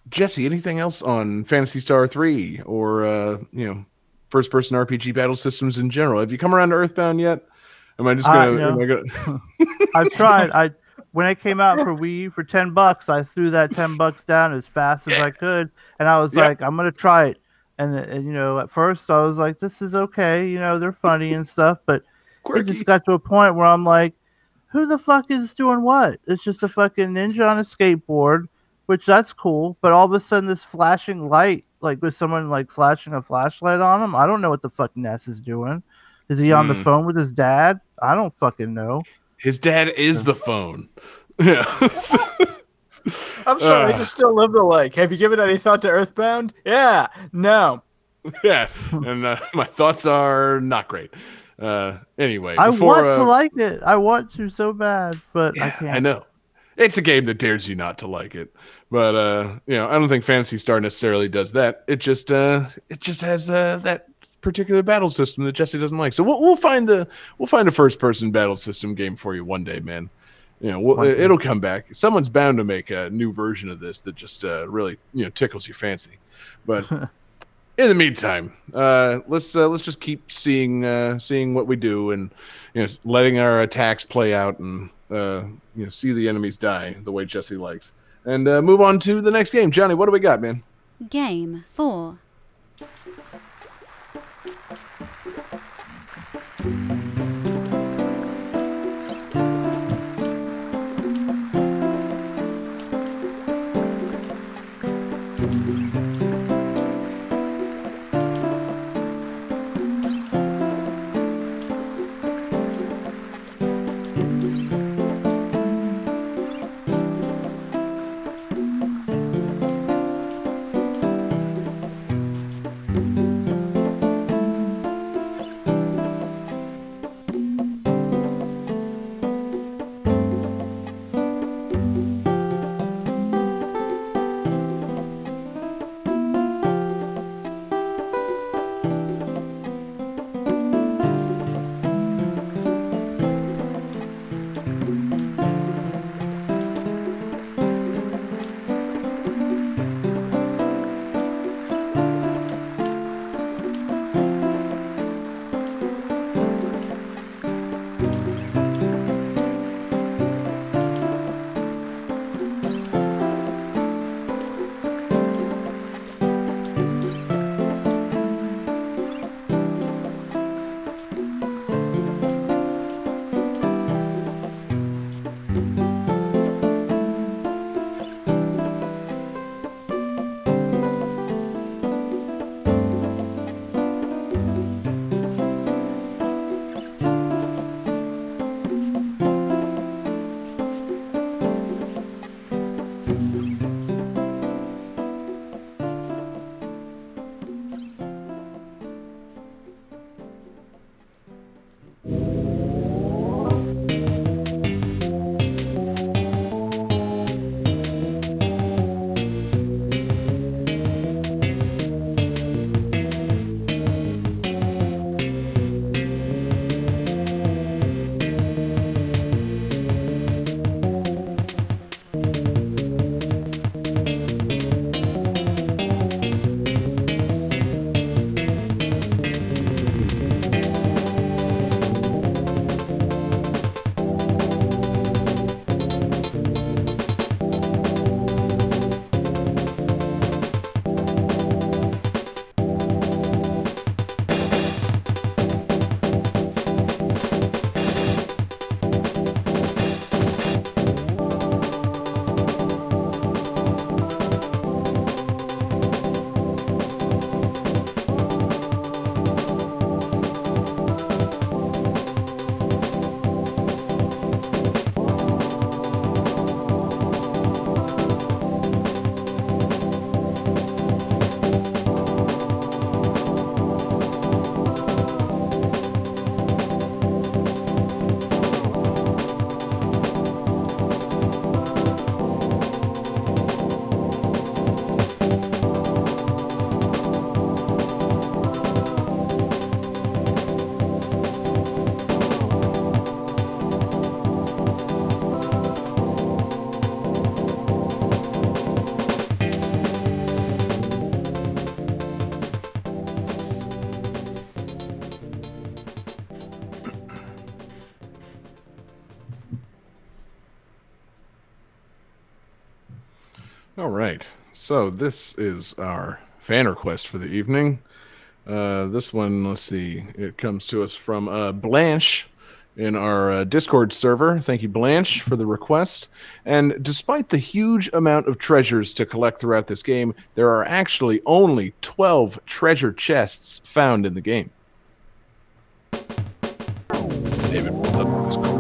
Jesse, anything else on Phantasy Star 3 or first person RPG battle systems in general? Have you come around to Earthbound yet? Am I just gonna? Am I gonna... I've tried. When it came out for Wii U for $10, I threw that $10 down as fast as I could, and I was like, I'm gonna try it. And at first I was like, this is okay. They're funny and stuff, but it just got to a point where I'm like, who the fuck is doing what? It's just a fucking ninja on a skateboard, which that's cool. But all of a sudden, this flashing light, like with someone like flashing a flashlight on him, I don't know what the fuck Ness is doing. Is he on the phone with his dad? I don't fucking know. His dad is the phone. Yeah. I'm sorry, I just still live the like. Have you given any thought to Earthbound? Yeah. No. Yeah. And my thoughts are not great. Anyway, I want to like it. I want to so bad, but I can't. I know. It's a game that dares you not to like it. But I don't think Phantasy Star necessarily does that. It just has that particular battle system that Jesse doesn't like. So we'll find a first person battle system game for you one day, man. It'll come back. Someone's bound to make a new version of this that just really tickles your fancy. But in the meantime, let's just keep seeing what we do and letting our attacks play out and see the enemies die the way Jesse likes. And move on to the next game. Johnny, what do we got, man? Game 4. All right. So this is our fan request for the evening. This one, let's see. It comes to us from Blanche in our Discord server. Thank you, Blanche, for the request. And despite the huge amount of treasures to collect throughout this game, there are actually only 12 treasure chests found in the game. David, what's up on Discord?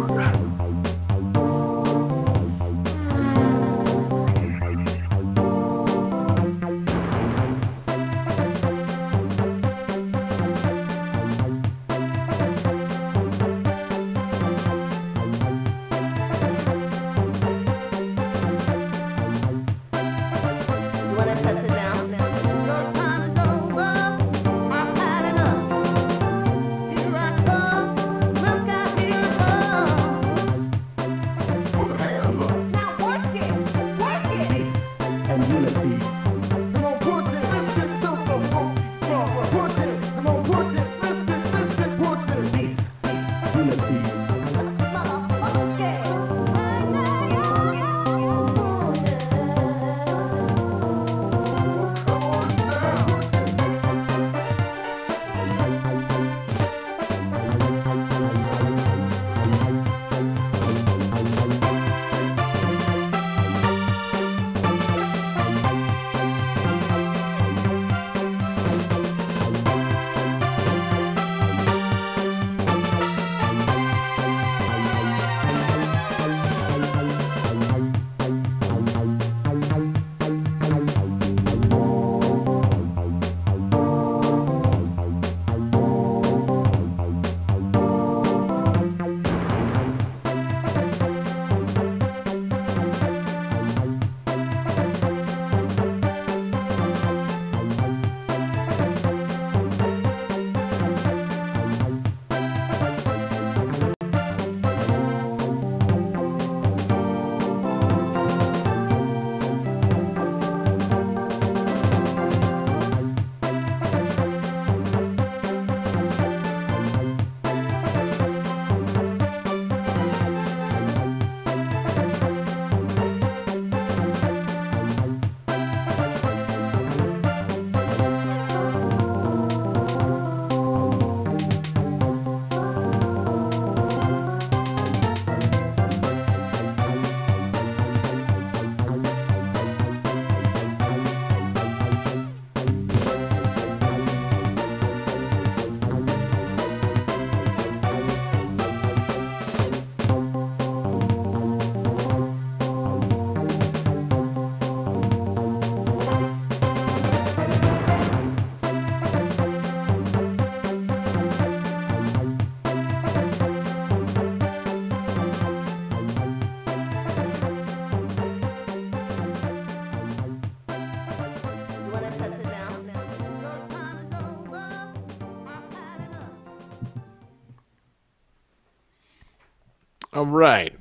All right.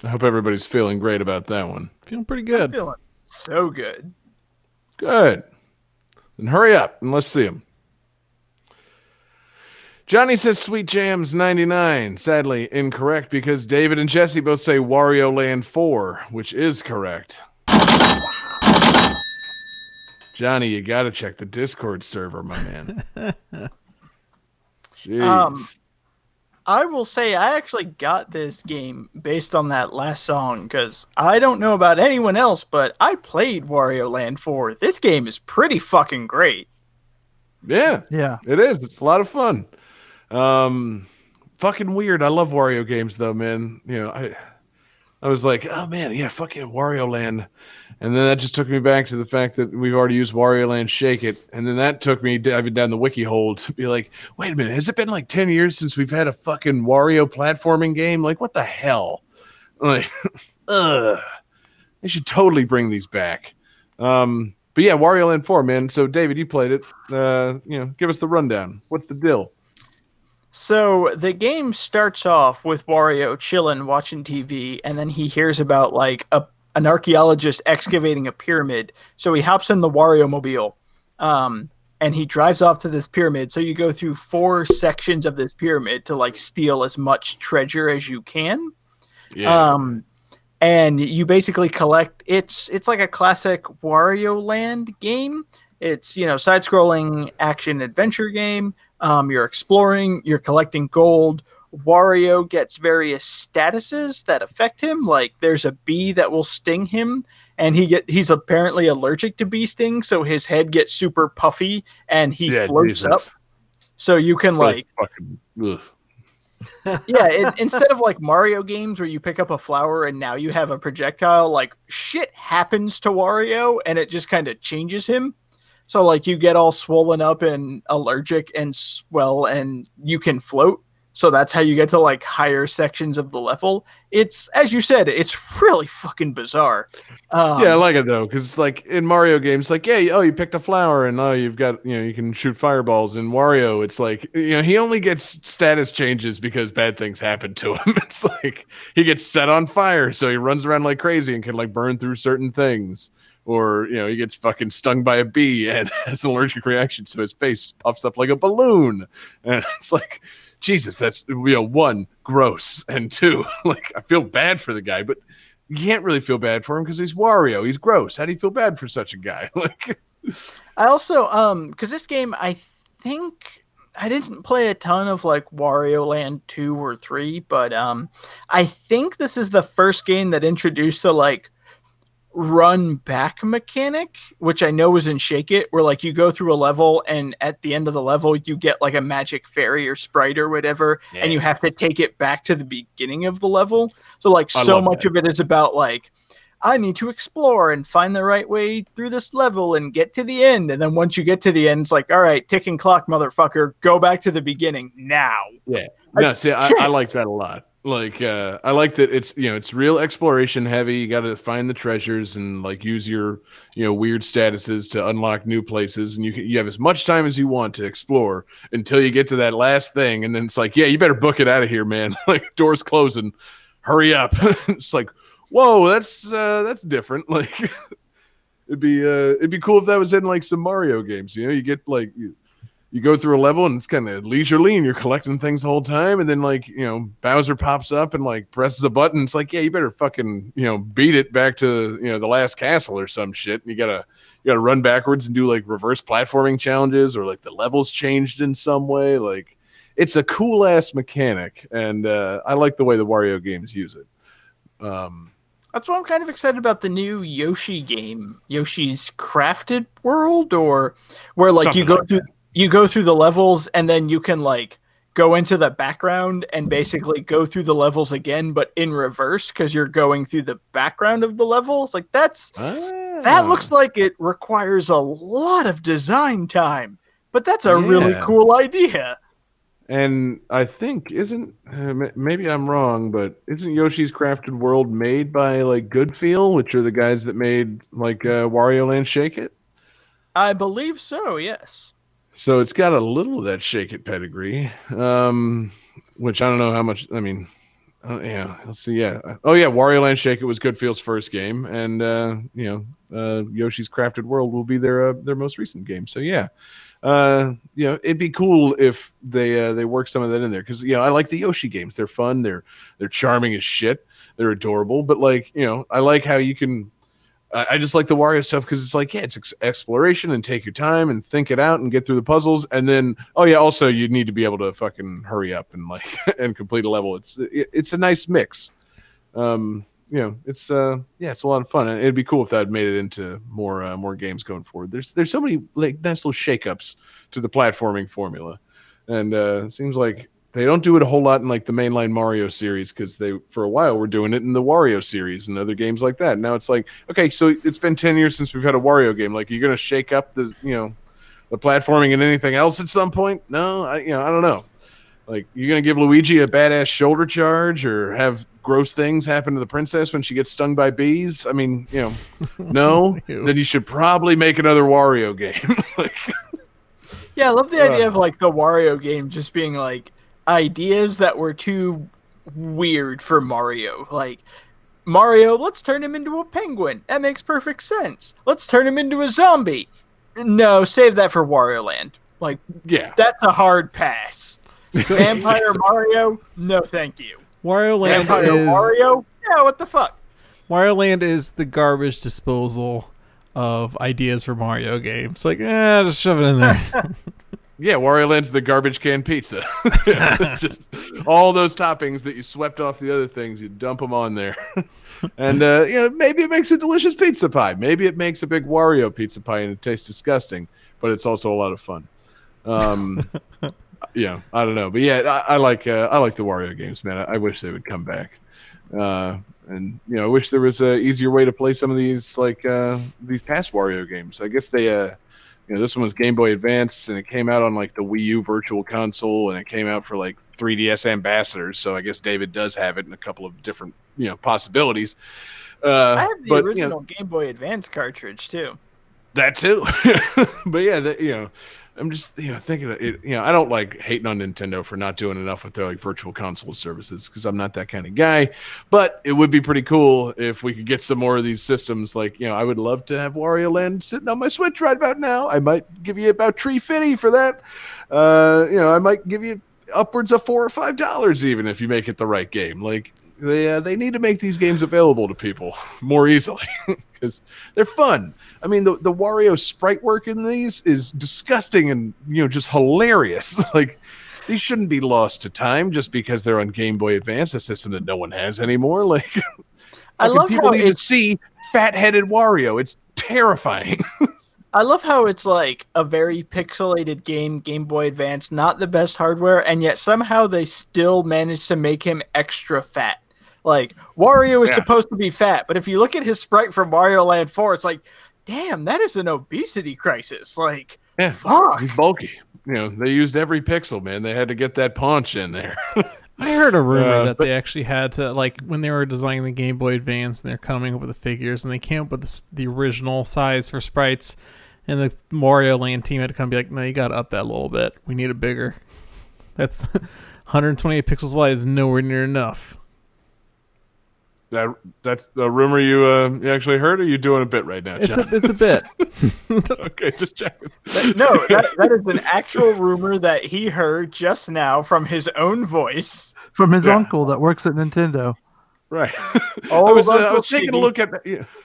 I hope everybody's feeling great about that one. Feeling pretty good. Feeling so good. Good. Then hurry up and let's see them. Johnny says Sweet Jams 99. Sadly, incorrect because David and Jesse both say Wario Land 4, which is correct. Johnny, you got to check the Discord server, my man. Jeez. I will say I actually got this game based on that last song because I don't know about anyone else, but I played Wario Land 4. This game is pretty fucking great. Yeah. Yeah. It is. It's a lot of fun. Fucking weird. I love Wario games though, man. You know, I was like, oh man, yeah, fucking Wario Land. And then that just took me back to the fact that we've already used Wario Land Shake It. And then that took me diving down the wiki hole to be like, wait a minute, has it been like 10 years since we've had a fucking Wario platforming game? Like, what the hell? Like, they should totally bring these back. But yeah, Wario Land 4, man. So David, you played it. Give us the rundown. What's the deal? So the game starts off with Wario chilling, watching TV, and then he hears about like an archaeologist excavating a pyramid. So he hops in the Wario mobile, and he drives off to this pyramid. So you go through 4 sections of this pyramid to like steal as much treasure as you can. Yeah. and you basically collect. It's like a classic Wario Land game. It's, you know, side-scrolling action adventure game. You're exploring, you're collecting gold. Wario gets various statuses that affect him. Like there's a bee that will sting him, and he's apparently allergic to bee stings, so his head gets super puffy and he floats up. So you can like fucking, instead of like Mario games where you pick up a flower and now you have a projectile, like shit happens to Wario and it just kind of changes him. So like you get all swollen up and allergic and swell and you can float. So that's how you get to like higher sections of the level. It's, as you said, it's really fucking bizarre. Yeah, I like it though, because like in Mario games, like, yeah, oh, you picked a flower and oh, you've got, you know, you can shoot fireballs. In Wario, it's like, you know, he only gets status changes because bad things happen to him. It's like he gets set on fire, so he runs around like crazy and can like burn through certain things. Or, you know, he gets fucking stung by a bee and has an allergic reaction, so his face puffs up like a balloon. And it's like, Jesus, that's, you know, one, gross, and two, like, I feel bad for the guy, but you can't really feel bad for him because he's Wario. He's gross. How do you feel bad for such a guy? Like, I also, because this game, I think I didn't play a ton of like Wario Land 2 or 3, but I think this is the first game that introduced the like run back mechanic, which I know was in Shake It, where like you go through a level and at the end of the level you get like a magic fairy or sprite or whatever, and you have to take it back to the beginning of the level. So like so much of it is about like, I need to explore and find the right way through this level and get to the end. And then once you get to the end, it's like, all right, ticking clock, motherfucker, go back to the beginning now. Yeah. No, see, I like that a lot. Like, I like that it's, you know, it's real exploration heavy. You got to find the treasures and like use your, you know, weird statuses to unlock new places. And you have as much time as you want to explore until you get to that last thing. And then it's like, yeah, you better book it out of here, man. Like, doors closing, hurry up. It's like, whoa, that's different. Like, it'd be cool if that was in like some Mario games. You know, you get like, you go through a level and it's kind of leisurely and you're collecting things the whole time. And then like, you know, Bowser pops up and like presses a button. It's like, yeah, you better fucking, you know, beat it back to, you know, the last castle or some shit. And you gotta run backwards and do like reverse platforming challenges, or like the levels changed in some way. Like, it's a cool ass mechanic. And I like the way the Wario games use it. That's why I'm kind of excited about the new Yoshi game, Yoshi's Crafted World, or where like you go through the levels and then you can like go into the background and basically go through the levels again, but in reverse because you're going through the background of the levels. Like that looks like it requires a lot of design time, but that's a really cool idea. And I think maybe I'm wrong, but isn't Yoshi's Crafted World made by like Goodfeel, which are the guys that made like Wario Land Shake It? I believe so, yes. So it's got a little of that Shake It pedigree, which I don't know how much. I mean, yeah, let's see. Yeah, oh yeah, Wario Land Shake It was Goodfield's first game, and Yoshi's Crafted World will be their most recent game. So yeah. It'd be cool if they work some of that in there, because I like the Yoshi games. They're fun. They're charming as shit. They're adorable. But like, I like how you can. I just like the Wario stuff because it's like, yeah, it's exploration and take your time and think it out and get through the puzzles. And then, also you need to be able to fucking hurry up and like and complete a level. It's a nice mix. It's a lot of fun, and it'd be cool if that made it into more games going forward. There's so many like nice little shakeups to the platforming formula, and it seems like they don't do it a whole lot in like the mainline Mario series, because they for a while were doing it in the Wario series and other games like that. Now it's like, okay, so it's been 10 years since we've had a Wario game. Like, you're gonna shake up the platforming and anything else at some point? No, I don't know. Like, you're gonna give Luigi a badass shoulder charge, or have gross things happen to the princess when she gets stung by bees? I mean, no. Then you should probably make another Wario game. Yeah, I love the idea of like the Wario game just being like ideas that were too weird for Mario. Like, Mario, let's turn him into a penguin. That makes perfect sense. Let's turn him into a zombie. No, save that for Wario Land. Like, yeah, that's a hard pass. Vampire Mario? No, thank you. Wario Land Vampire Mario? Yeah, what the fuck? Wario Land is the garbage disposal of ideas for Mario games. Like, just shove it in there. Yeah, Wario Land's the garbage can pizza. It's just all those toppings that you swept off the other things, you dump them on there. And maybe it makes a delicious pizza pie. Maybe it makes a big Wario pizza pie and it tastes disgusting, but it's also a lot of fun. Yeah, I don't know, but yeah, I like the Wario games, man. I wish they would come back. And I wish there was a easier way to play some of these these past Wario games. I guess they this one was Game Boy Advance, and it came out on like the Wii U Virtual Console, and it came out for like 3DS Ambassadors. So I guess David does have it in a couple of different possibilities. I have the original Game Boy Advance cartridge too. That too, but yeah, I'm just thinking it. I don't like hating on Nintendo for not doing enough with their like virtual console services because I'm not that kind of guy. But it would be pretty cool if we could get some more of these systems. Like I would love to have Wario Land sitting on my Switch right about now. I might give you about $3.50 for that. I might give you upwards of $4 or $5 even if you make it the right game. Like they need to make these games available to people more easily. Because they're fun. I mean, the Wario sprite work in these is disgusting and just hilarious. Like these shouldn't be lost to time just because they're on Game Boy Advance, a system that no one has anymore. Like, I love people how need to see fat-headed Wario. It's terrifying. I love how it's like a very pixelated Game Boy Advance, not the best hardware, and yet somehow they still managed to make him extra fat. Like, Wario is supposed to be fat, but if you look at his sprite from Wario Land 4, it's like, damn, that is an obesity crisis. Like, fuck. He's bulky. They used every pixel, man. They had to get that paunch in there. I heard a rumor that they actually had to, like, when they were designing the Game Boy Advance and they're coming up with the figures, and they came up with the original size for sprites, and the Wario Land team had to come be like, no, you got to up that a little bit. We need it bigger. That's 128 pixels wide is nowhere near enough. That's a rumor you actually heard, or are you doing a bit right now, John? It's a bit. Okay, just checking. No, that is an actual rumor that he heard just now from his own voice. From his uncle that works at Nintendo. Right. I was taking a look at.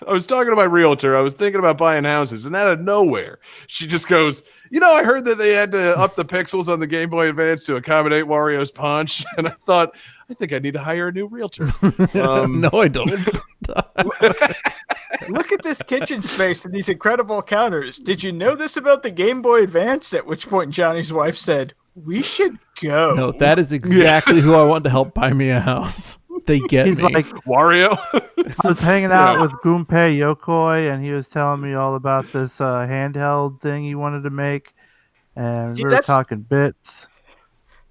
I was talking to my realtor. I was thinking about buying houses, and out of nowhere, she just goes, I heard that they had to up the pixels on the Game Boy Advance to accommodate Wario's punch, and I thought, I think I need to hire a new realtor. No, I don't. Look at this kitchen space and these incredible counters. Did you know this about the Game Boy Advance? At which point Johnny's wife said, we should go. No, that is exactly who I want to help buy me a house. They get He's me. like, Wario? I was hanging out with Gunpei Yokoi, and he was telling me all about this handheld thing he wanted to make, and we were talking bits.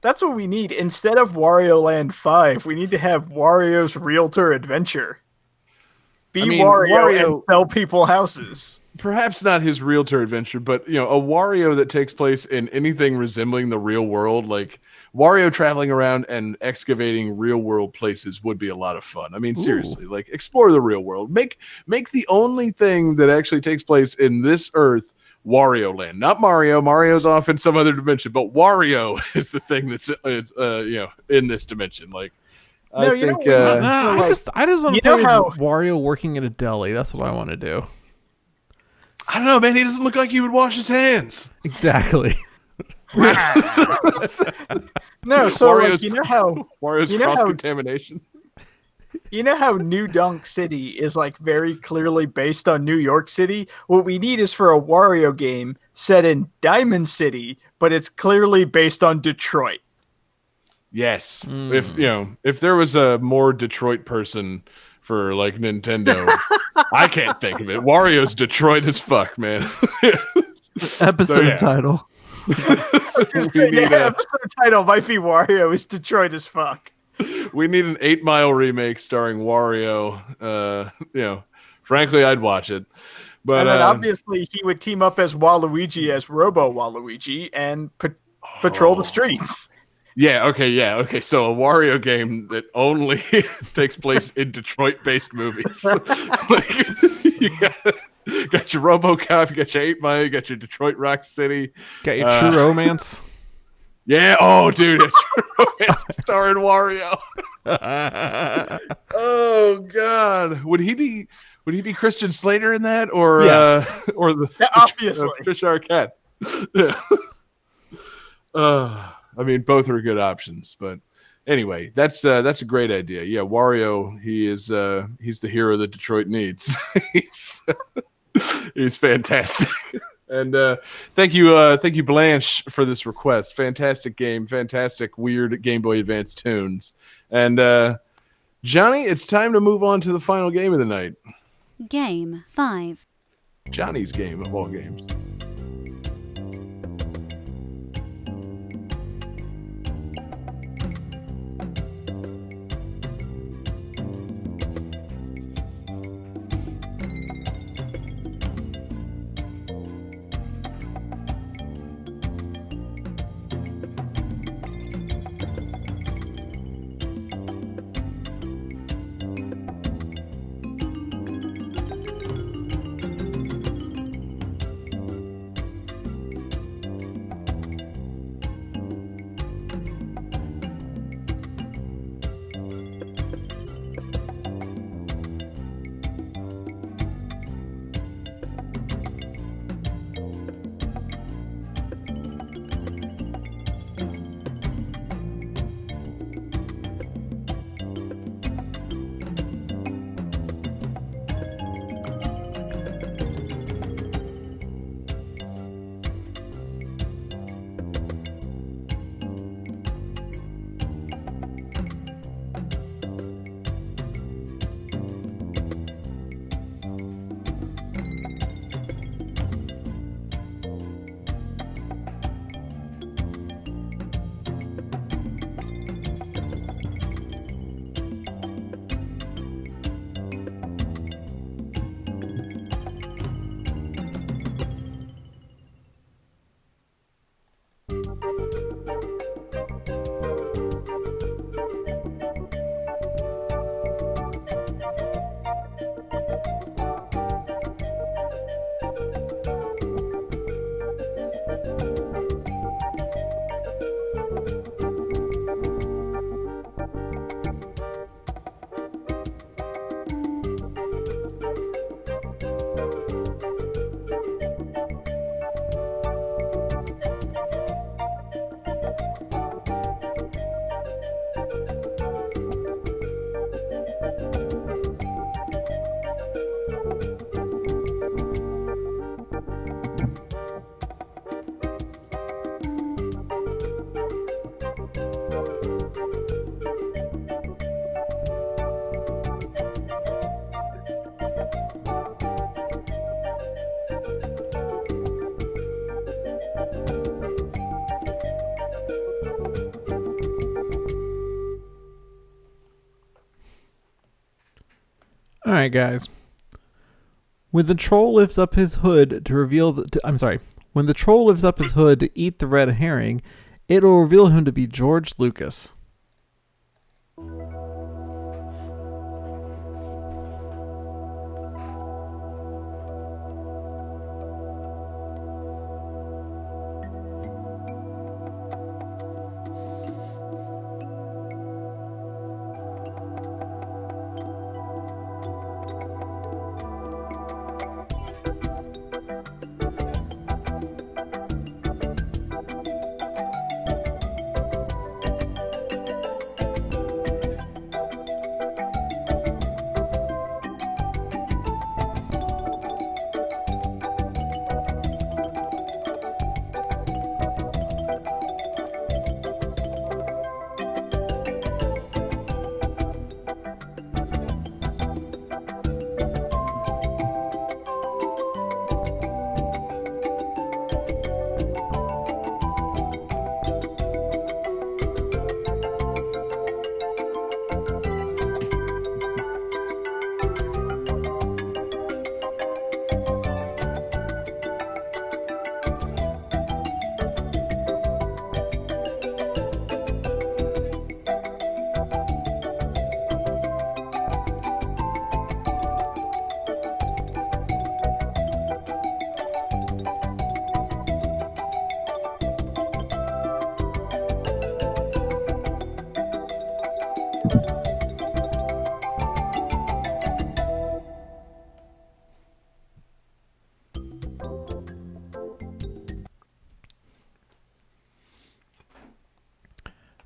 That's what we need. Instead of Wario Land 5, we need to have Wario's Realtor Adventure. Wario and sell people houses. Perhaps not his realtor adventure, but a Wario that takes place in anything resembling the real world, like Wario traveling around and excavating real world places would be a lot of fun. I mean, seriously, like explore the real world. Make the only thing that actually takes place in this Earth Wario Land, not Mario. Mario's off in some other dimension, but Wario is the thing that's in this dimension. Like, I think I just want to play as Wario working at a deli. That's what I want to do. I don't know, man. He doesn't look like he would wash his hands. Exactly. No, so Wario's cross-contamination. You know how New Donk City is like very clearly based on New York City? What we need is for a Wario game set in Diamond City, but it's clearly based on Detroit. Yes. If there was a more Detroit person for like Nintendo, I can't think of it. Wario's Detroit as fuck, man. Episode title. Episode title might be Wario is Detroit as fuck. We need an 8 Mile remake starring Wario. Frankly, I'd watch it. But and then obviously he would team up as Waluigi as Robo Waluigi and patrol the streets. Okay. So a Wario game that only takes place in Detroit-based movies. Like, you got your RoboCop, you got your 8 Mile, you got your Detroit Rock City. Got your True Romance. Yeah, oh, dude, it's True Romance starring Wario. Oh, God. on. Would he be Christian Slater in that, or Yes. or the Obviously. Trish Arquette? Yeah. I mean, both are good options, but anyway, that's a great idea. Yeah, Wario, he's the hero that Detroit needs. he's fantastic. And thank you, Blanche, for this request. Fantastic game, fantastic weird Game Boy Advance tunes. And Johnny, it's time to move on to the final game of the night. Game 5. Johnny's game of all games. All right, guys. When the troll lifts up his hood to reveal when the troll lifts up his hood to eat the red herring, it will reveal him to be George Lucas.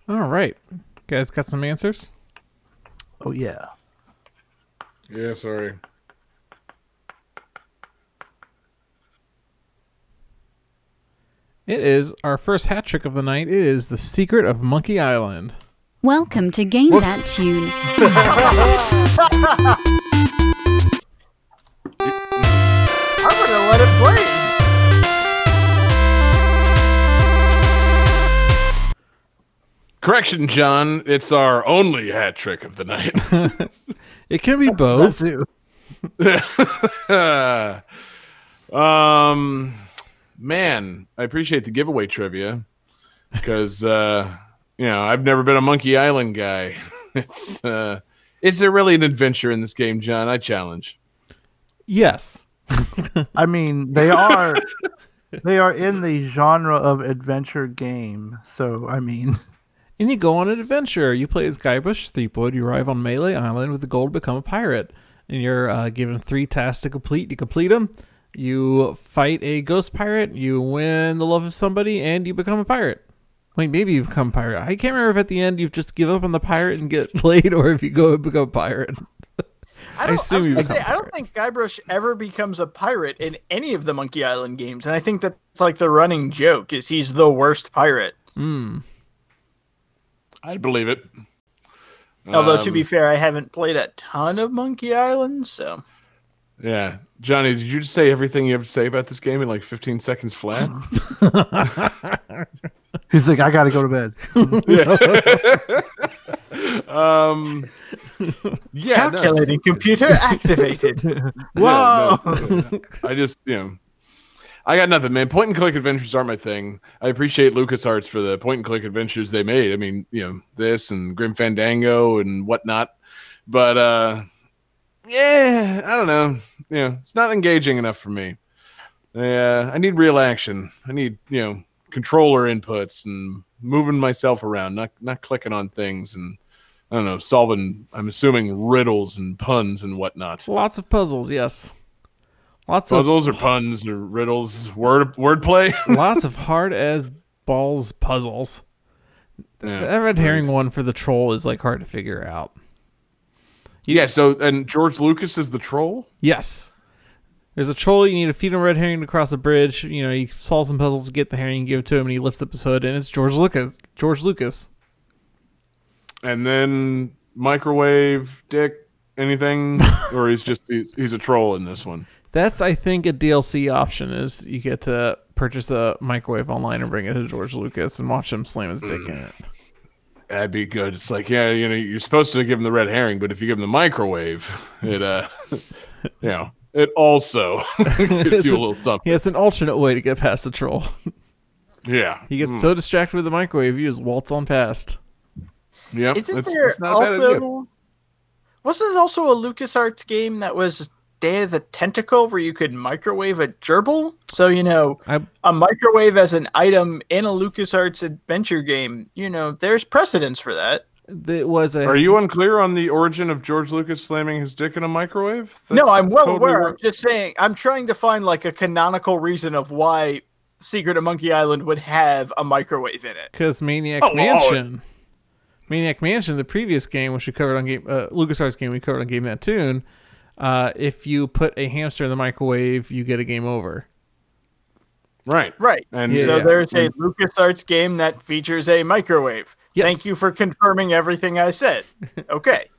All right. Guys got some answers? Oh yeah. Yeah, sorry. It is our first hat trick of the night. It is The Secret of Monkey Island. Welcome to Game Whoops. That Tune. I'm gonna let it play. Correction, John. It's our only hat trick of the night. It can be both. Man, I appreciate the giveaway trivia because I've never been a Monkey Island guy. It's is there really an adventure in this game, John? I challenge. Yes. I mean, they are in the genre of adventure game. So I mean, And you go on an adventure. You play as Guybrush Threepwood. You arrive on Melee Island with the goal to become a pirate. And you're given 3 tasks to complete. You complete them. You fight a ghost pirate. You win the love of somebody. And you become a pirate. Wait, maybe you become a pirate. I can't remember if at the end you just give up on the pirate and get played, or if you go and become a pirate. I don't think Guybrush ever becomes a pirate in any of the Monkey Island games. And I think that's like the running joke, is he's the worst pirate. I'd believe it. Although, to be fair, I haven't played a ton of Monkey Island, so... Yeah. Johnny, did you just say everything you have to say about this game in like 15 seconds flat? He's like, I gotta go to bed. Calculating computer activated. Whoa! No. I just, I got nothing, man. Point and click adventures aren't my thing. I appreciate LucasArts for the point and click adventures they made. I mean, this and Grim Fandango and whatnot. But I don't know. It's not engaging enough for me. I need real action. I need, controller inputs and moving myself around, not clicking on things and I don't know, solving, I'm assuming, riddles and puns and whatnot. Lots of puzzles, yes. Lots puzzles or puns or riddles, wordplay. Lots of hard as balls puzzles. Yeah, that red herring one for the troll is like hard to figure out. And George Lucas is the troll? Yes. There's a troll, you need to feed him a red herring to cross a bridge. You solve some puzzles to get the herring, give it to him, and he lifts up his hood, and it's George Lucas. And then microwave Dick, anything? Or he's a troll in this one? That's, I think, a DLC option, is you get to purchase a microwave online and bring it to George Lucas and watch him slam his dick in it. That'd be good. It's like, you're supposed to give him the red herring, but if you give him the microwave, it, it also gives you a little something. Yeah, it's an alternate way to get past the troll. Yeah. He gets so distracted with the microwave, you just waltz on past. Yep. It's not a bad idea. Wasn't it also a LucasArts game that was Day of the Tentacle where you could microwave a gerbil? So, a microwave as an item in a LucasArts adventure game, there's precedence for that. Are you unclear on the origin of George Lucas slamming his dick in a microwave? No, I'm well aware. I'm just saying, I'm trying to find like a canonical reason of why Secret of Monkey Island would have a microwave in it. Because Maniac Mansion, the previous game, which we covered on LucasArts game we covered on Game That Tune, if you put a hamster in the microwave, you get a game over. Right. And there's a LucasArts game that features a microwave. Yes. Thank you for confirming everything I said. Okay.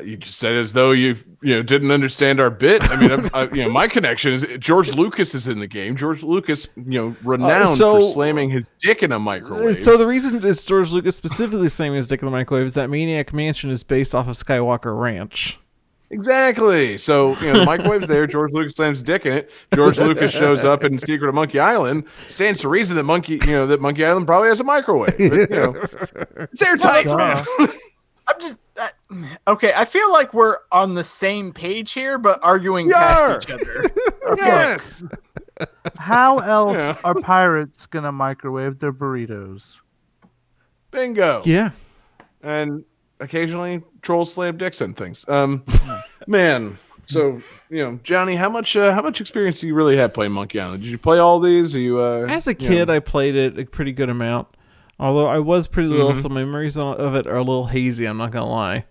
You just said as though you didn't understand our bit. I mean, my connection is George Lucas is in the game. George Lucas, renowned for slamming his dick in a microwave. So the reason it's George Lucas specifically slamming his dick in the microwave is that Maniac Mansion is based off of Skywalker Ranch. Exactly. So, the microwave's there. George Lucas slams his dick in it. George Lucas shows up in Secret of Monkey Island. Stands to reason that Monkey Island probably has a microwave. But, it's airtight, man. I'm just okay. I feel like we're on the same page here, but arguing past each other. Okay. Yes. How else are pirates gonna microwave their burritos? Bingo. Yeah. And occasionally trolls slam dicks and things. Man. So, Johnny, how much experience do you really have playing Monkey Island? Did you play all these? Are you as a kid, I played it a pretty good amount. Although I was pretty little, Mhm. so memories of it are a little hazy. I'm not gonna lie.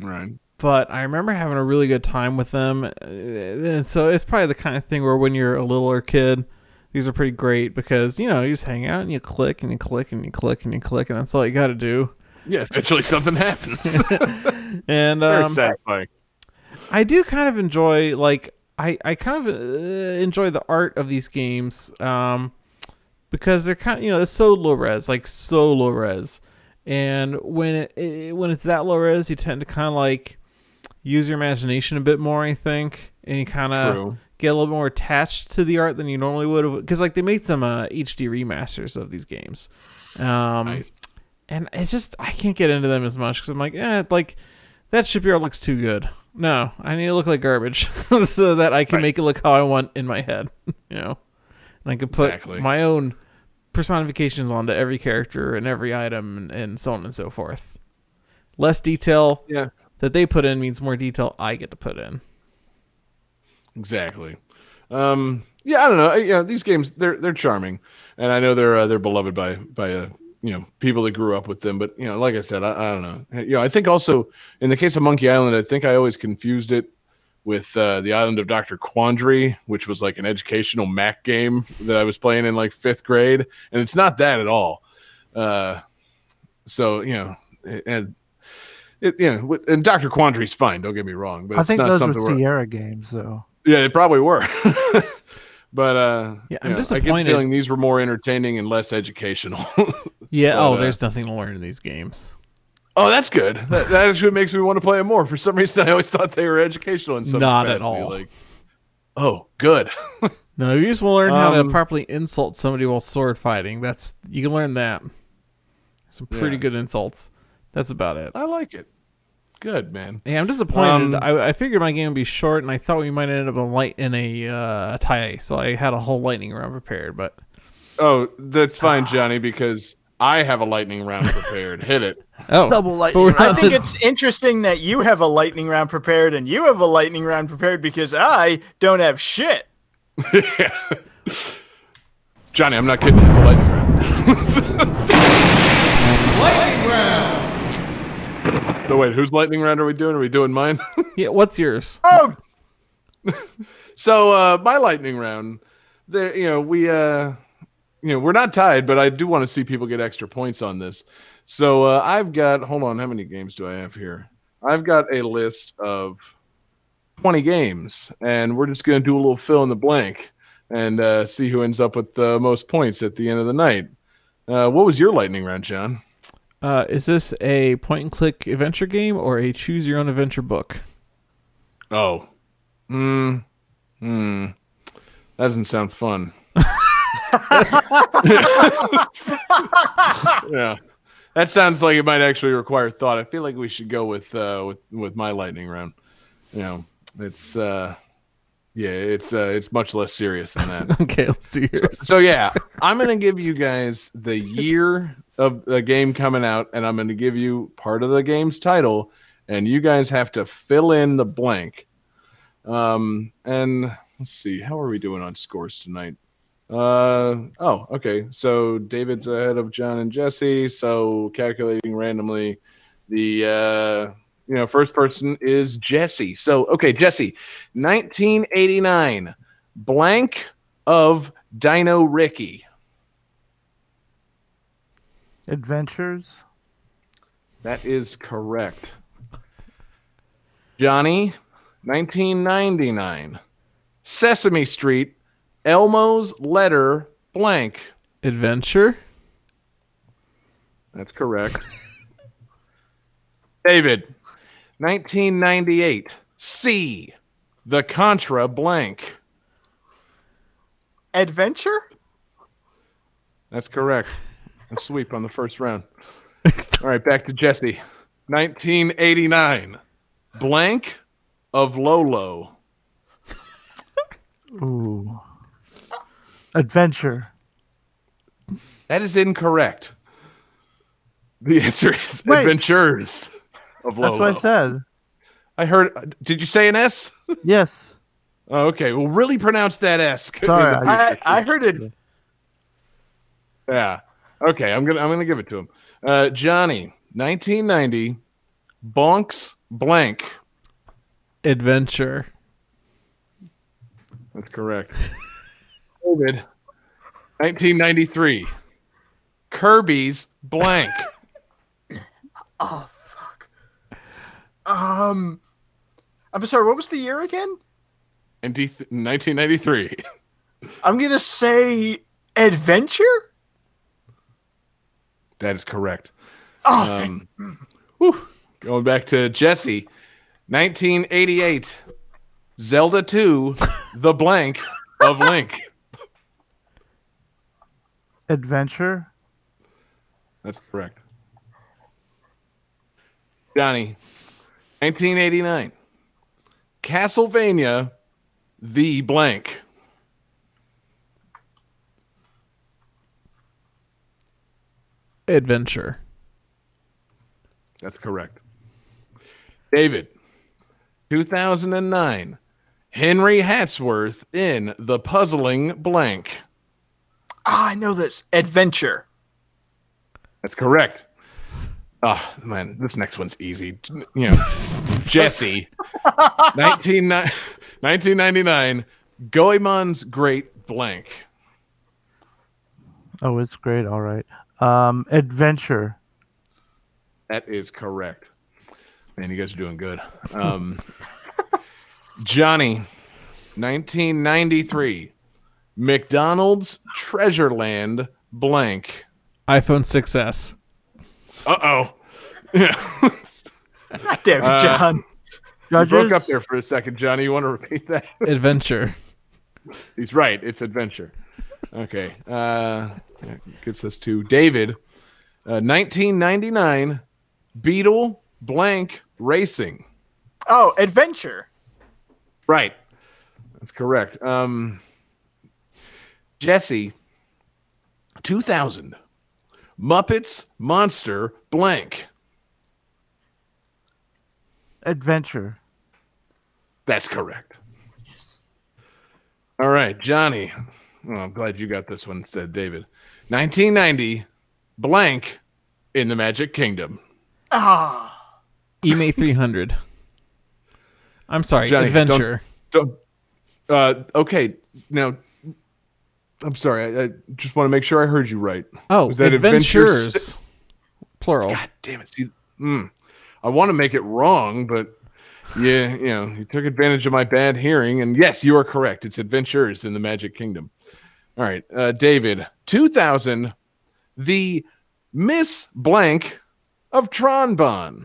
Right. But I remember having a really good time with them. And so it's probably the kind of thing where when you're a littler kid, these are pretty great because, you just hang out and you click and you click and you click and you click, and that's all you got to do. Yeah, eventually something happens. And Very satisfying. I do kind of enjoy, like, I kind of enjoy the art of these games because they're kind of, it's so low res, like so low res. And when it's that low res, you tend to kind of like use your imagination a bit more, I think, and you kind of get a little more attached to the art than you normally would have. Because like they made some HD remasters of these games, Nice. and it's just I can't get into them as much because I'm like, like that shipyard looks too good. No, I need to look like garbage so that I can make it look how I want in my head, and I can put my own personifications onto every character and every item and so on and so forth. Less detail that they put in means more detail I get to put in. Exactly. Yeah, I don't know. Yeah, these games they're charming, and I know they're beloved by people that grew up with them. But like I said, I don't know. I think also in the case of Monkey Island, I think I always confused it with the Island of Dr. Quandary, which was like an educational Mac game that I was playing in like 5th grade, and it's not that at all. So and Dr. Quandary's fine. Don't get me wrong, but I it's think not those something were Sierra games, though. Yeah, they probably were. But I'm disappointed. I get the feeling these were more entertaining and less educational. Yeah. There's nothing to learn in these games. Oh, that's good. That actually makes me want to play it more. For some reason, I always thought they were educational in some Not capacity. at all. Like, oh, good. No, you just want to learn how to properly insult somebody while sword fighting. You can learn that. Some pretty good insults. That's about it. I like it. Good, man. Yeah, I'm disappointed. I figured my game would be short, and I thought we might end up in a tie, so I had a whole lightning round prepared. But that's fine, Johnny, because I have a lightning round prepared. Hit it. Double lightning round. I think it's interesting that you have a lightning round prepared and you have a lightning round prepared because I don't have shit. Johnny, I'm not kidding. Hit the lightning round. lightning round. So wait, whose lightning round are we doing? Are we doing mine? Yeah, what's yours? Oh, so my lightning round. There, we're not tied, but I do want to see people get extra points on this. So I've got. Hold on, how many games do I have here? I've got a list of 20 games, and we're just going to do a little fill in the blank and see who ends up with the most points at the end of the night. What was your lightning round, John? Is this a point-and-click adventure game or a choose-your-own-adventure book? Oh. That doesn't sound fun. Yeah. That sounds like it might actually require thought. I feel like we should go with my lightning round. It's it's much less serious than that. Okay, let's do yours. So yeah, I'm going to give you guys the year of the game coming out, and I'm going to give you part of the game's title, and you guys have to fill in the blank. And let's see, how are we doing on scores tonight? Okay. So David's ahead of John and Jesse. So calculating randomly, the first person is Jesse. So okay, Jesse, 1989, blank of Dino Ricky. Adventures. That is correct. Johnny, 1999, Sesame Street, Elmo's Letter, blank. Adventure. That's correct. David, 1998, C, The Contra, blank. adventure? That's correct. A sweep on the first round. All right, back to Jesse. 1989, blank of Lolo. Ooh. Adventure. That is incorrect. The answer is Wait. Adventures of Lolo. That's what I said. I heard. Did you say an S? Yes. Oh, okay. Well, really pronounce that S. Sorry. I heard it. Yeah. Okay, I'm gonna give it to him. Johnny, 1990, Bonks blank. Adventure. That's correct. David, 1993, Kirby's blank. Oh fuck. I'm sorry. What was the year again? 1993. I'm gonna say Adventure. That is correct. Oh, Whew. Going back to Jesse, 1988, Zelda 2, The Blank of Link. Adventure. That's correct. Johnny, 1989, Castlevania, The Blank. Adventure. That's correct. David, 2009, Henry Hatsworth in The Puzzling Blank. I know this. Adventure. That's correct. Oh, man, this next one's easy. You know, Jesse, 1999, Goemon's Great Blank. Oh, it's great. All right. Adventure. That is correct. Man, you guys are doing good. Johnny, 1993, McDonald's Treasureland blank. iPhone 6S. Uh-oh. God damn it, John. You broke up there for a second, Johnny. You want to repeat that? Adventure. He's right. It's adventure. Okay. Gets us to David. 1999, Beetle blank Racing. Oh, Adventure. Right. That's correct. Jesse, 2000, Muppets Monster blank. Adventure. That's correct. All right, Johnny. Oh, I'm glad you got this one instead, David. 1990, blank in the Magic Kingdom. Ah. EMA 300. I'm sorry, Johnny, Adventure. Okay, now, I'm sorry. I just want to make sure I heard you right. Oh, was that Adventures. Plural. God damn it. See, I want to make it wrong, but yeah, you took advantage of my bad hearing. And yes, you are correct. It's Adventures in the Magic Kingdom. All right, David, 2000, the Miss Blank of Tronbon.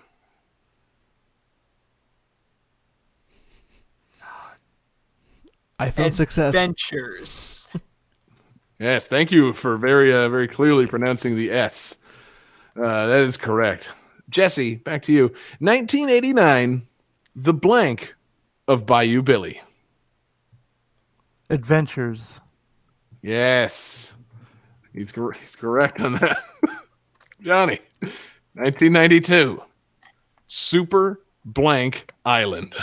iPhone 6S. Adventures. Yes, thank you for very clearly pronouncing the S. That is correct. Jesse, back to you. 1989, the blank of Bayou Billy. Adventures. Yes. He's correct on that. Johnny, 1992, Super Blank Island.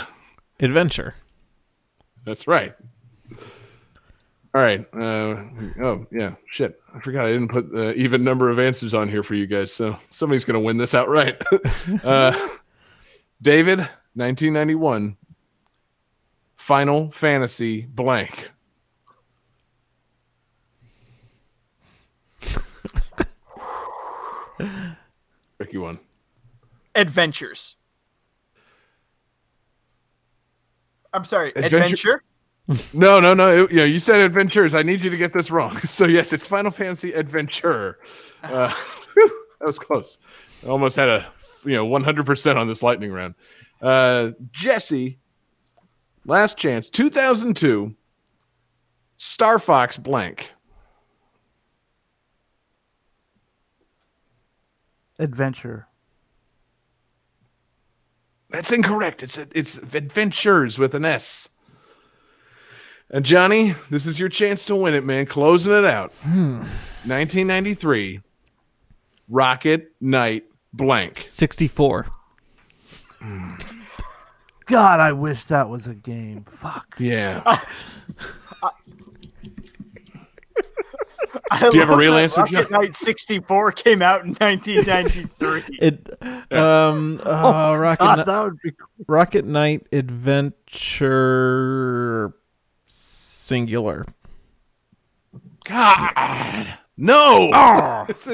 Adventure. That's right. All right. Oh, yeah. Shit. I forgot I didn't put the even number of answers on here for you guys, so somebody's going to win this outright. David, 1991, Final Fantasy blank. Tricky one. Adventures. I'm sorry, Adventure? No. You said Adventures. I need you to get this wrong. So, yes, it's Final Fantasy Adventure. That was close. I almost had a 100% on this lightning round. Jesse, last chance, 2002, Star Fox blank. Adventure. That's incorrect. It's Adventures with an S. And Johnny, this is your chance to win it, man. Closing it out. 1993, Rocket Knight blank. 64. God, I wish that was a game. Fuck. Yeah. I Do you have a love real that answer, Rocket John? Knight 64 came out in 1993. Rocket God, Knight. that would be cool. Rocket Knight Adventure singular. God, no. It's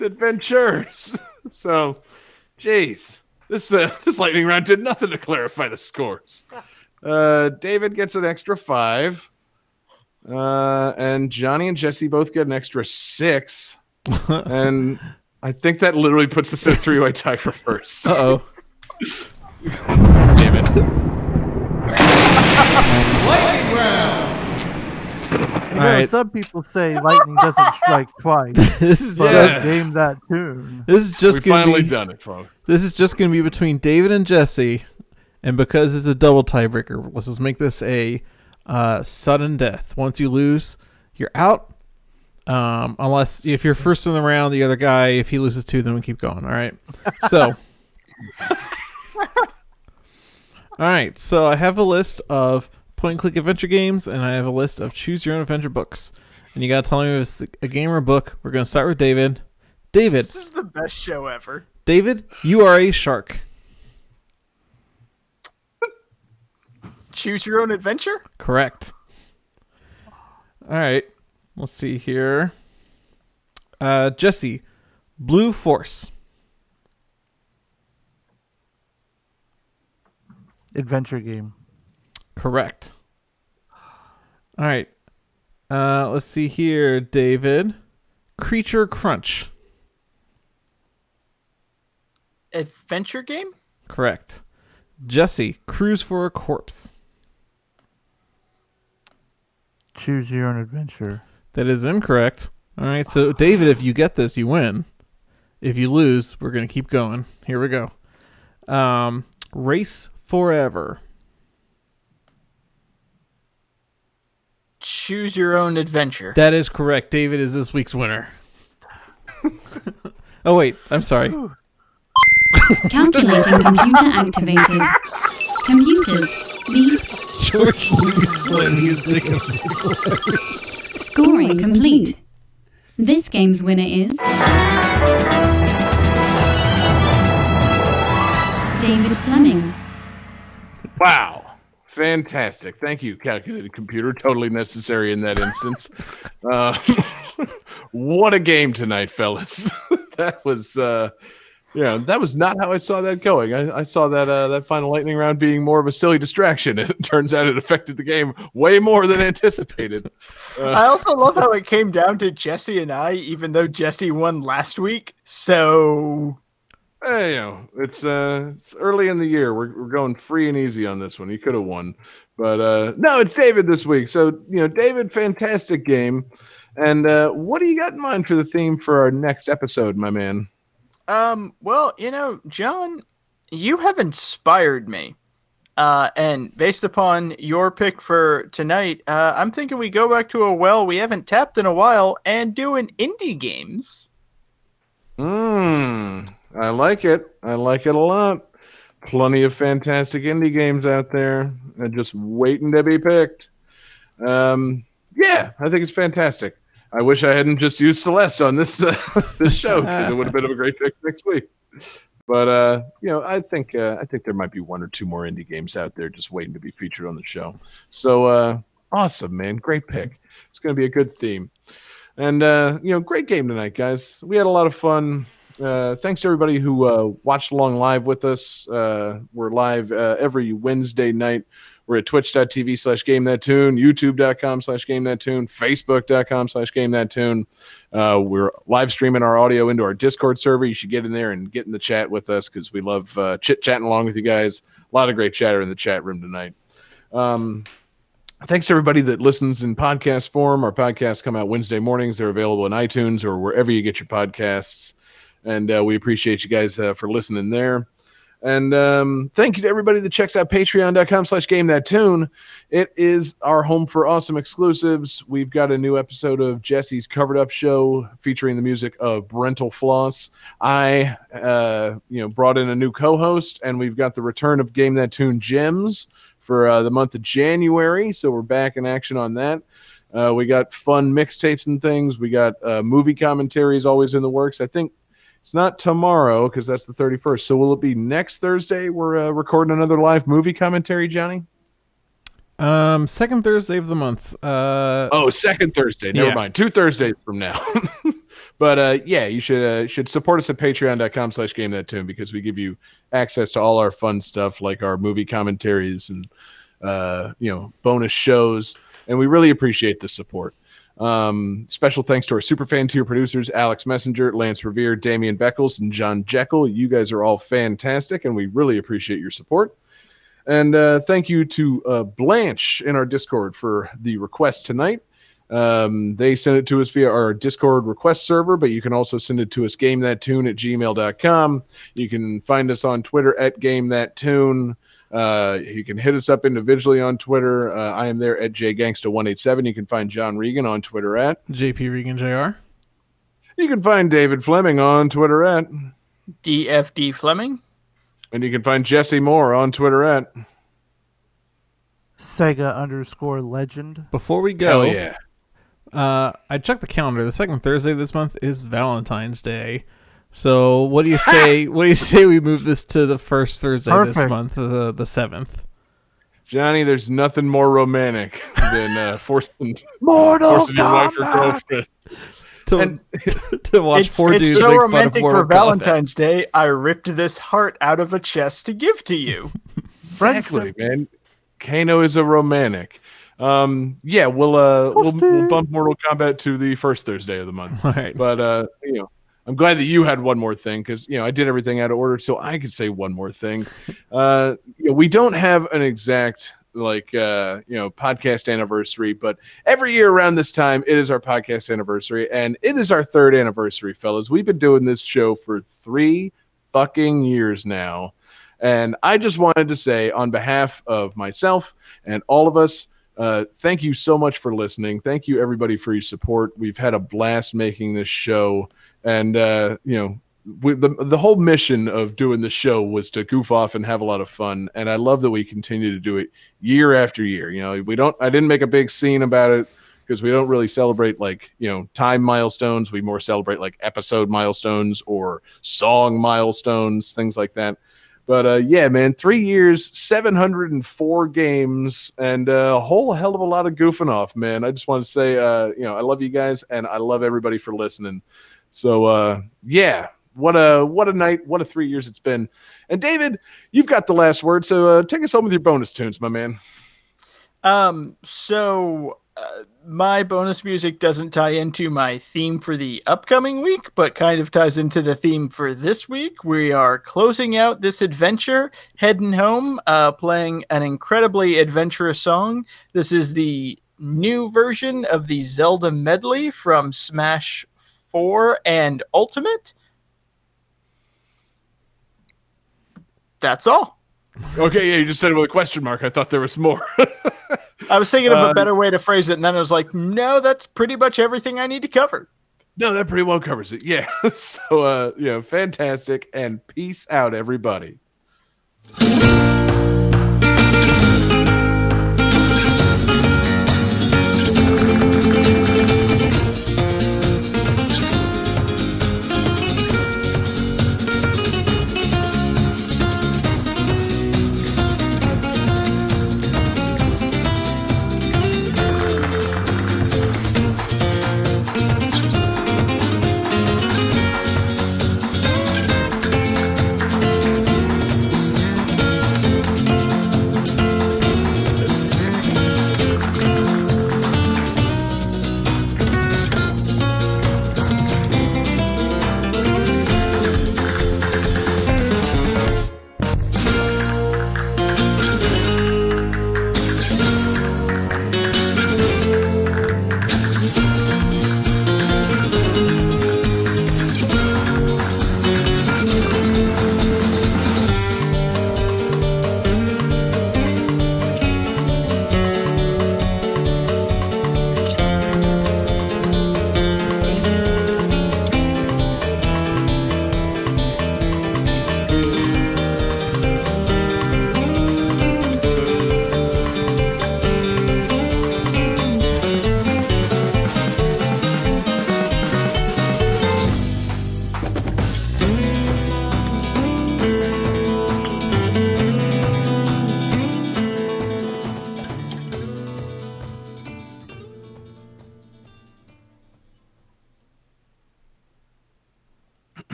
adventures. So, jeez, this lightning round did nothing to clarify the scores. David gets an extra 5. And Johnny and Jesse both get an extra 6. And I think that literally puts us in a 3-way tie for first. Uh-oh. Damn it. You know, Alright. some people say lightning doesn't strike twice. This is But just game that tune. this is just We've gonna finally be done it, folks. this is just gonna be between David and Jesse, and because it's a double tiebreaker, let's just make this a sudden death. Once you lose, you're out. Unless if you're first in the round, the other guy, if he loses 2, then we keep going. All right. So, all right. So I have a list of point-and-click adventure games, and I have a list of choose-your-own-adventure books. And you gotta tell me if it's a game or a book. We're gonna start with David. David, This is the best show ever. David, you are a shark. Choose your own adventure? Correct. All right. Let's see here. Jesse, Blue Force. Adventure game. Correct. All right. Let's see here, David. Creature Crunch. Adventure game? Correct. Jesse, Cruise for a Corpse. Choose your own adventure. That is incorrect. All right. So, David, if you get this, you win. If you lose, we're going to keep going. Here we go. Race Forever. Choose your own adventure. That is correct. David is this week's winner. Oh, wait. I'm sorry. Calculating computer activated. Computers. Beeps. George Lucas landing his dick in a Scoring complete. This game's winner is David Fleming. Wow. Fantastic. Thank you, calculated computer. Totally necessary in that instance. What a game tonight, fellas. That was that was not how I saw that going. I saw that final lightning round being more of a silly distraction. It turns out it affected the game way more than anticipated. I also love how it came down to Jesse and I, even though Jesse won last week. So Hey, it's early in the year. We're going free and easy on this one. You could have won, but no, it's David this week. So David, fantastic game. And what do you got in mind for the theme for our next episode, my man? well, John, you have inspired me. And based upon your pick for tonight, I'm thinking we go back to a well we haven't tapped in a while and doing indie games. I like it. I like it a lot. Plenty of fantastic indie games out there just waiting to be picked. Yeah, I think it's fantastic. I wish I hadn't just used Celeste on this this show because it would have been a great pick next week. But I think there might be 1 or 2 more indie games out there just waiting to be featured on the show. So awesome, man! Great pick. It's going to be a good theme, and great game tonight, guys. We had a lot of fun. Thanks to everybody who watched along live with us. We're live every Wednesday night. We're at twitch.tv/GameThatTune, youtube.com/GameThatTune, facebook.com/GameThatTune. We're live streaming our audio into our Discord server. You should get in there and get in the chat with us because we love chit-chatting along with you guys. A lot of great chatter in the chat room tonight. Thanks to everybody that listens in podcast form. Our podcasts come out Wednesday mornings. They're available in iTunes or wherever you get your podcasts. And we appreciate you guys for listening there. And thank you to everybody that checks out patreon.com/GameThatTune. It is our home for awesome exclusives. We've got a new episode of Jesse's Covered Up Show featuring the music of Brental Floss. I brought in a new co-host, and we've got the return of Game That Tune Gems for the month of January. So we're back in action on that. We got fun mixtapes and things. We got movie commentaries always in the works. I think it's not tomorrow because that's the 31st. So will it be next Thursday? We're recording another live movie commentary, Johnny? Second Thursday of the month. Second Thursday. Never mind. 2 Thursdays from now. But yeah, you should support us at patreon.com/GameThatTune because we give you access to all our fun stuff like our movie commentaries and bonus shows, and we really appreciate the support. Special thanks to our superfan tier producers Alex Messenger, Lance Revere, Damian Beckles, and John Jekyll. You guys are all fantastic, and we really appreciate your support. And thank you to Blanche in our Discord for the request tonight. They sent it to us via our Discord request server, but you can also send it to us, gamethattune@gmail.com. You can find us on Twitter at gamethattune. You can hit us up individually on Twitter. I am there at jgangsta187. You can find John Regan on Twitter at JPReganJR. You can find David Fleming on Twitter at DFD Fleming. And you can find Jesse Moore on Twitter at Sega_legend. Before we go, Hell yeah. I checked the calendar. The second Thursday this month is Valentine's Day. So what do you say? What do you say we move this to the first Thursday this month, the 7th? Johnny, there's nothing more romantic than forcing Mortal your wife or girlfriend to watch four dudes. It's so make romantic fun of for Mortal Kombat. Valentine's Day. I ripped this heart out of a chest to give to you. Exactly, man. Kano is a romantic. Yeah, we'll bump Mortal Kombat to the first Thursday of the month. All right. But I'm glad that you had one more thing because I did everything out of order, so I could say one more thing. We don't have an exact podcast anniversary, but every year around this time, it is our podcast anniversary, and it is our 3rd anniversary, fellas. We've been doing this show for 3 fucking years now, and I just wanted to say, on behalf of myself and all of us, thank you so much for listening. Thank you, everybody, for your support. We've had a blast making this show, and the whole mission of doing the show was to goof off and have a lot of fun, and I love that we continue to do it year after year. I didn't make a big scene about it because we don't really celebrate time milestones. We more celebrate episode milestones or song milestones, things like that. But yeah, man, 3 years, 704 games, and a whole hell of a lot of goofing off, man. I just want to say, I love you guys, and I love everybody for listening. So yeah. What a night, what a 3 years it's been. And David, you've got the last word, so take us home with your bonus tunes, my man. My bonus music doesn't tie into my theme for the upcoming week, but kind of ties into the theme for this week. We are closing out this adventure, heading home, playing an incredibly adventurous song. This is the new version of the Zelda medley from Smash 4 and Ultimate. That's all. Okay, yeah, you just said it with a question mark. I thought there was more. I was thinking of a better way to phrase it, and then I was like, no, that's pretty much everything I need to cover. No, that pretty well covers it. Yeah. So, fantastic, and peace out, everybody.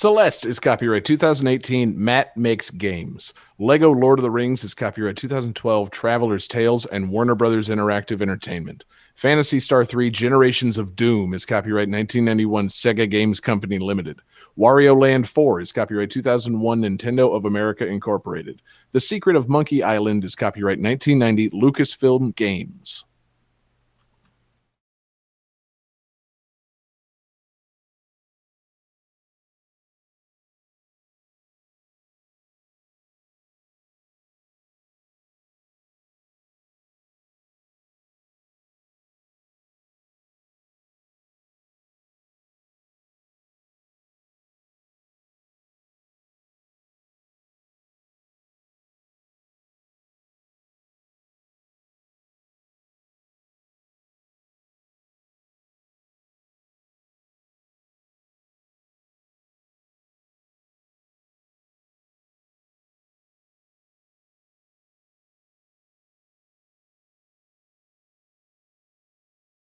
Celeste is copyright 2018, Matt Makes Games. Lego Lord of the Rings is copyright 2012, Traveler's Tales, and Warner Brothers Interactive Entertainment. Phantasy Star 3 Generations of Doom is copyright 1991, Sega Games Company Limited. Wario Land 4 is copyright 2001, Nintendo of America Incorporated. The Secret of Monkey Island is copyright 1990, Lucasfilm Games.